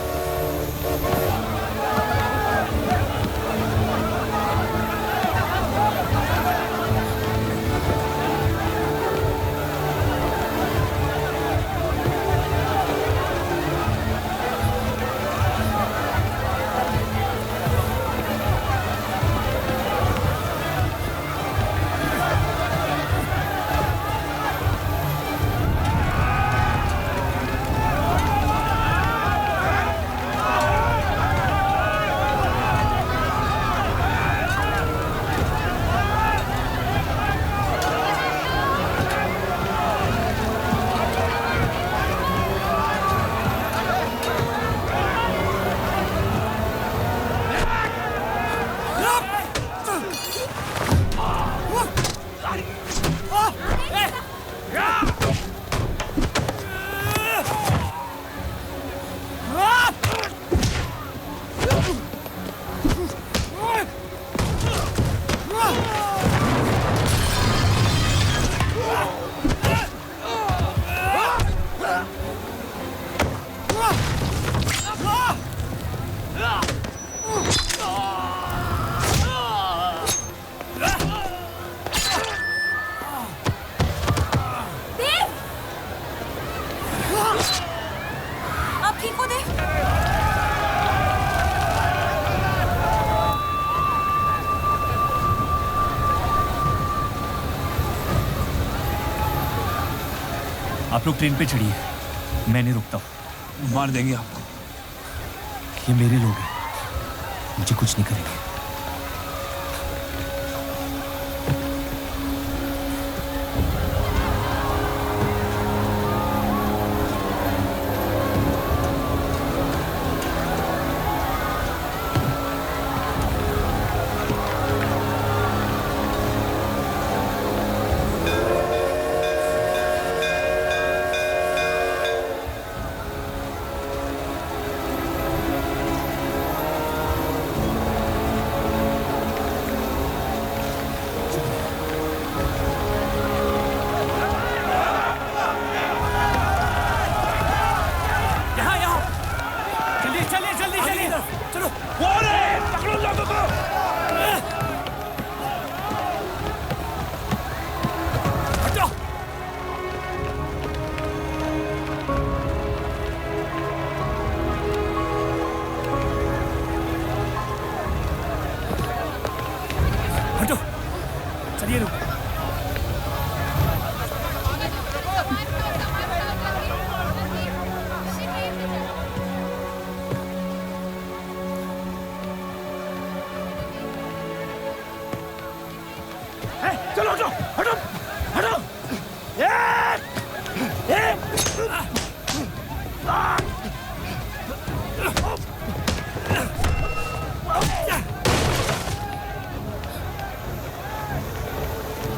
आप लोग ट्रेन पे चढ़िए, मैं नहीं रुकता हूँ। मार देंगे आपको। ये मेरे लोग हैं, मुझे कुछ नहीं करेंगे।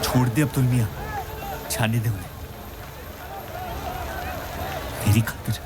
छोड़ दे अब्दुल मियां, जाने दे उन्हें मेरी खातिर।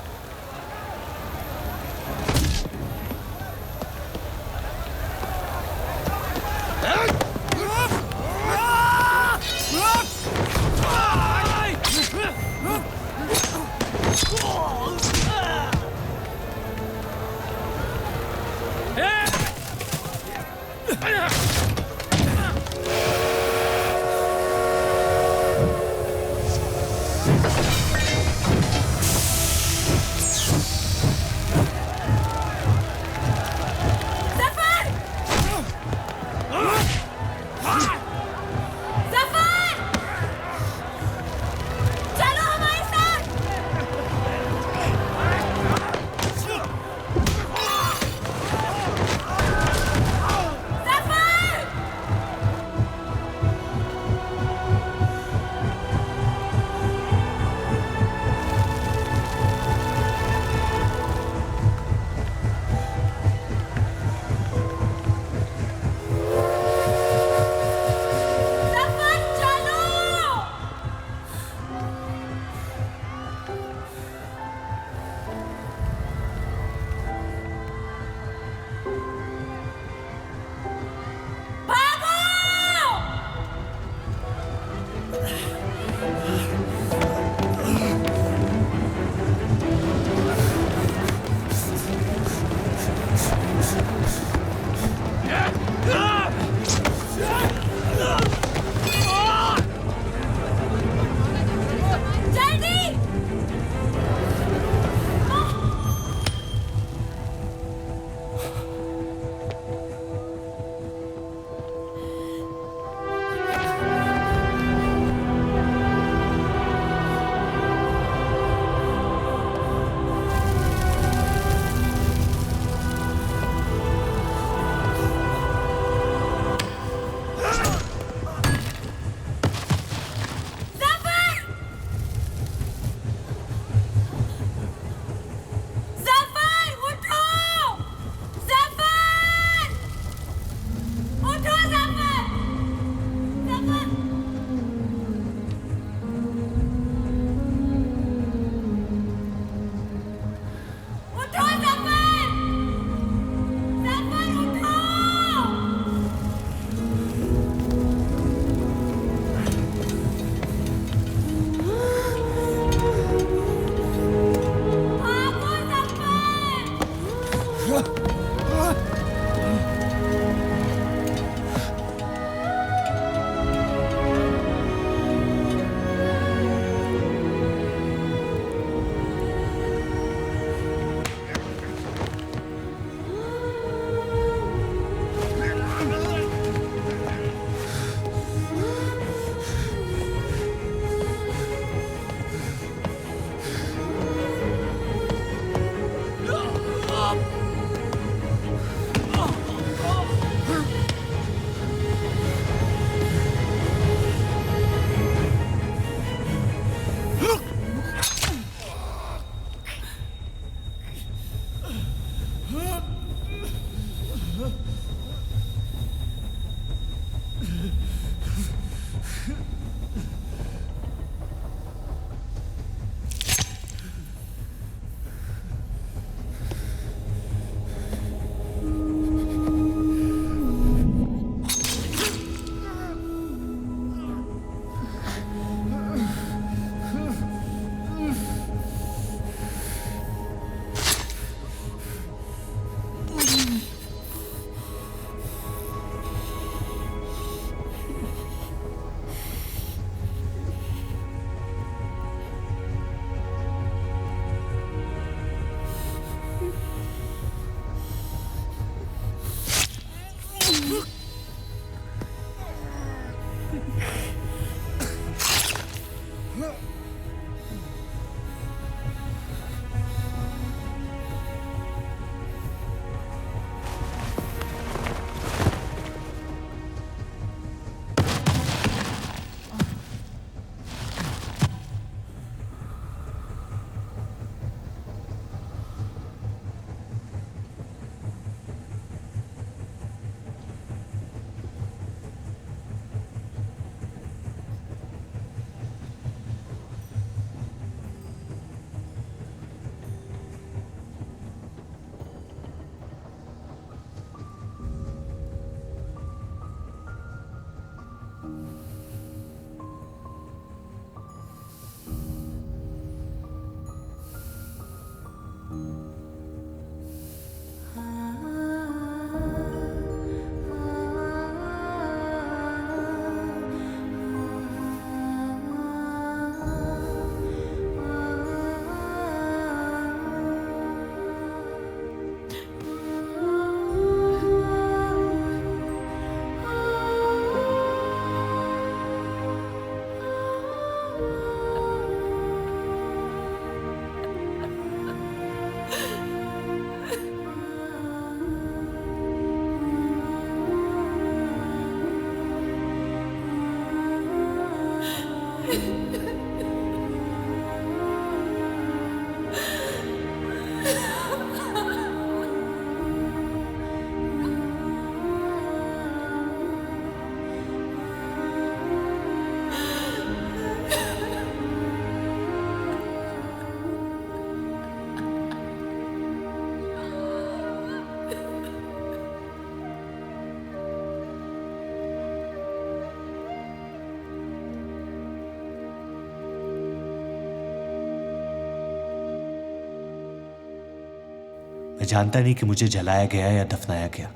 मैं जानता नहीं कि मुझे जलाया गया या दफनाया गया,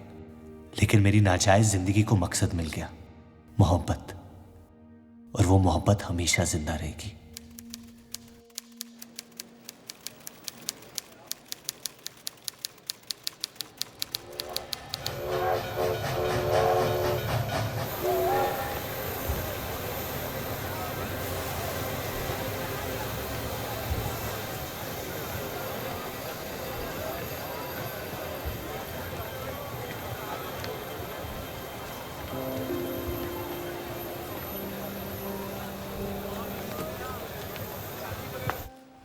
लेकिन मेरी नाजायज जिंदगी को मकसद मिल गया, मोहब्बत। और वो मोहब्बत हमेशा जिंदा रहेगी।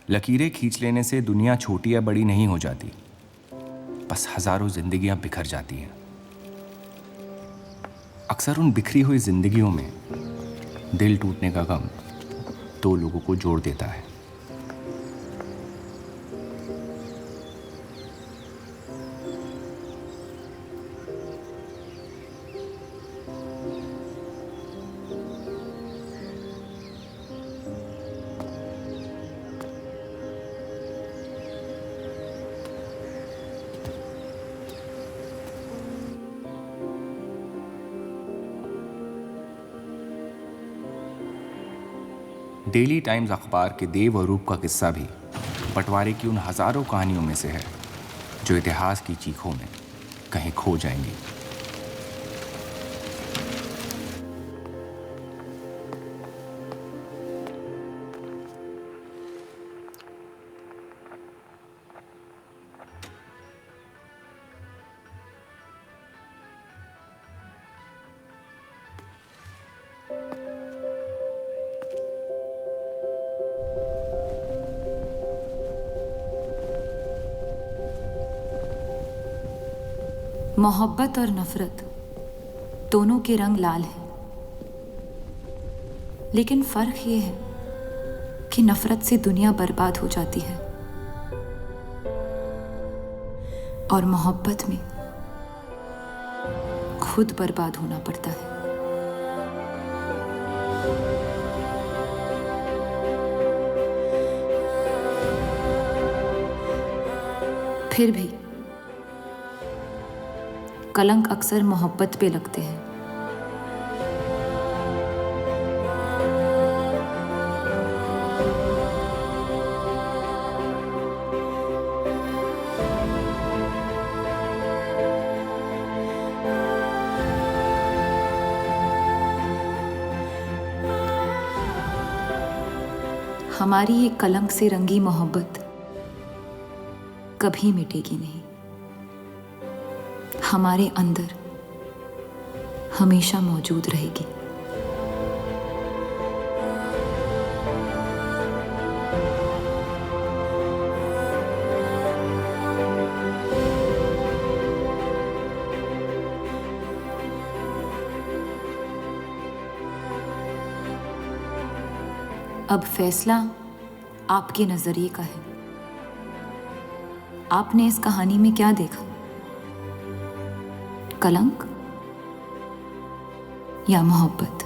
लकीरें खींच लेने से दुनिया छोटी या बड़ी नहीं हो जाती, बस हजारों जिंदगियां बिखर जाती हैं। अक्सर उन बिखरी हुई जिंदगियों में दिल टूटने का गम दो लोगों को जोड़ देता है। डेली टाइम्स अखबार के देव और रूप का किस्सा भी बंटवारे की उन हजारों कहानियों में से है जो इतिहास की चीखों में कहीं खो जाएंगी। मोहब्बत और नफरत दोनों के रंग लाल हैं, लेकिन फर्क ये है कि नफरत से दुनिया बर्बाद हो जाती है और मोहब्बत में खुद बर्बाद होना पड़ता है। फिर भी कलंक अक्सर मोहब्बत पे लगते हैं। हमारी ये कलंक से रंगी मोहब्बत कभी मिटेगी नहीं, हमारे अंदर हमेशा मौजूद रहेगी। अब फैसला आपके नजरिए का है। आपने इस कहानी में क्या देखा? कलंक या मोहब्बत?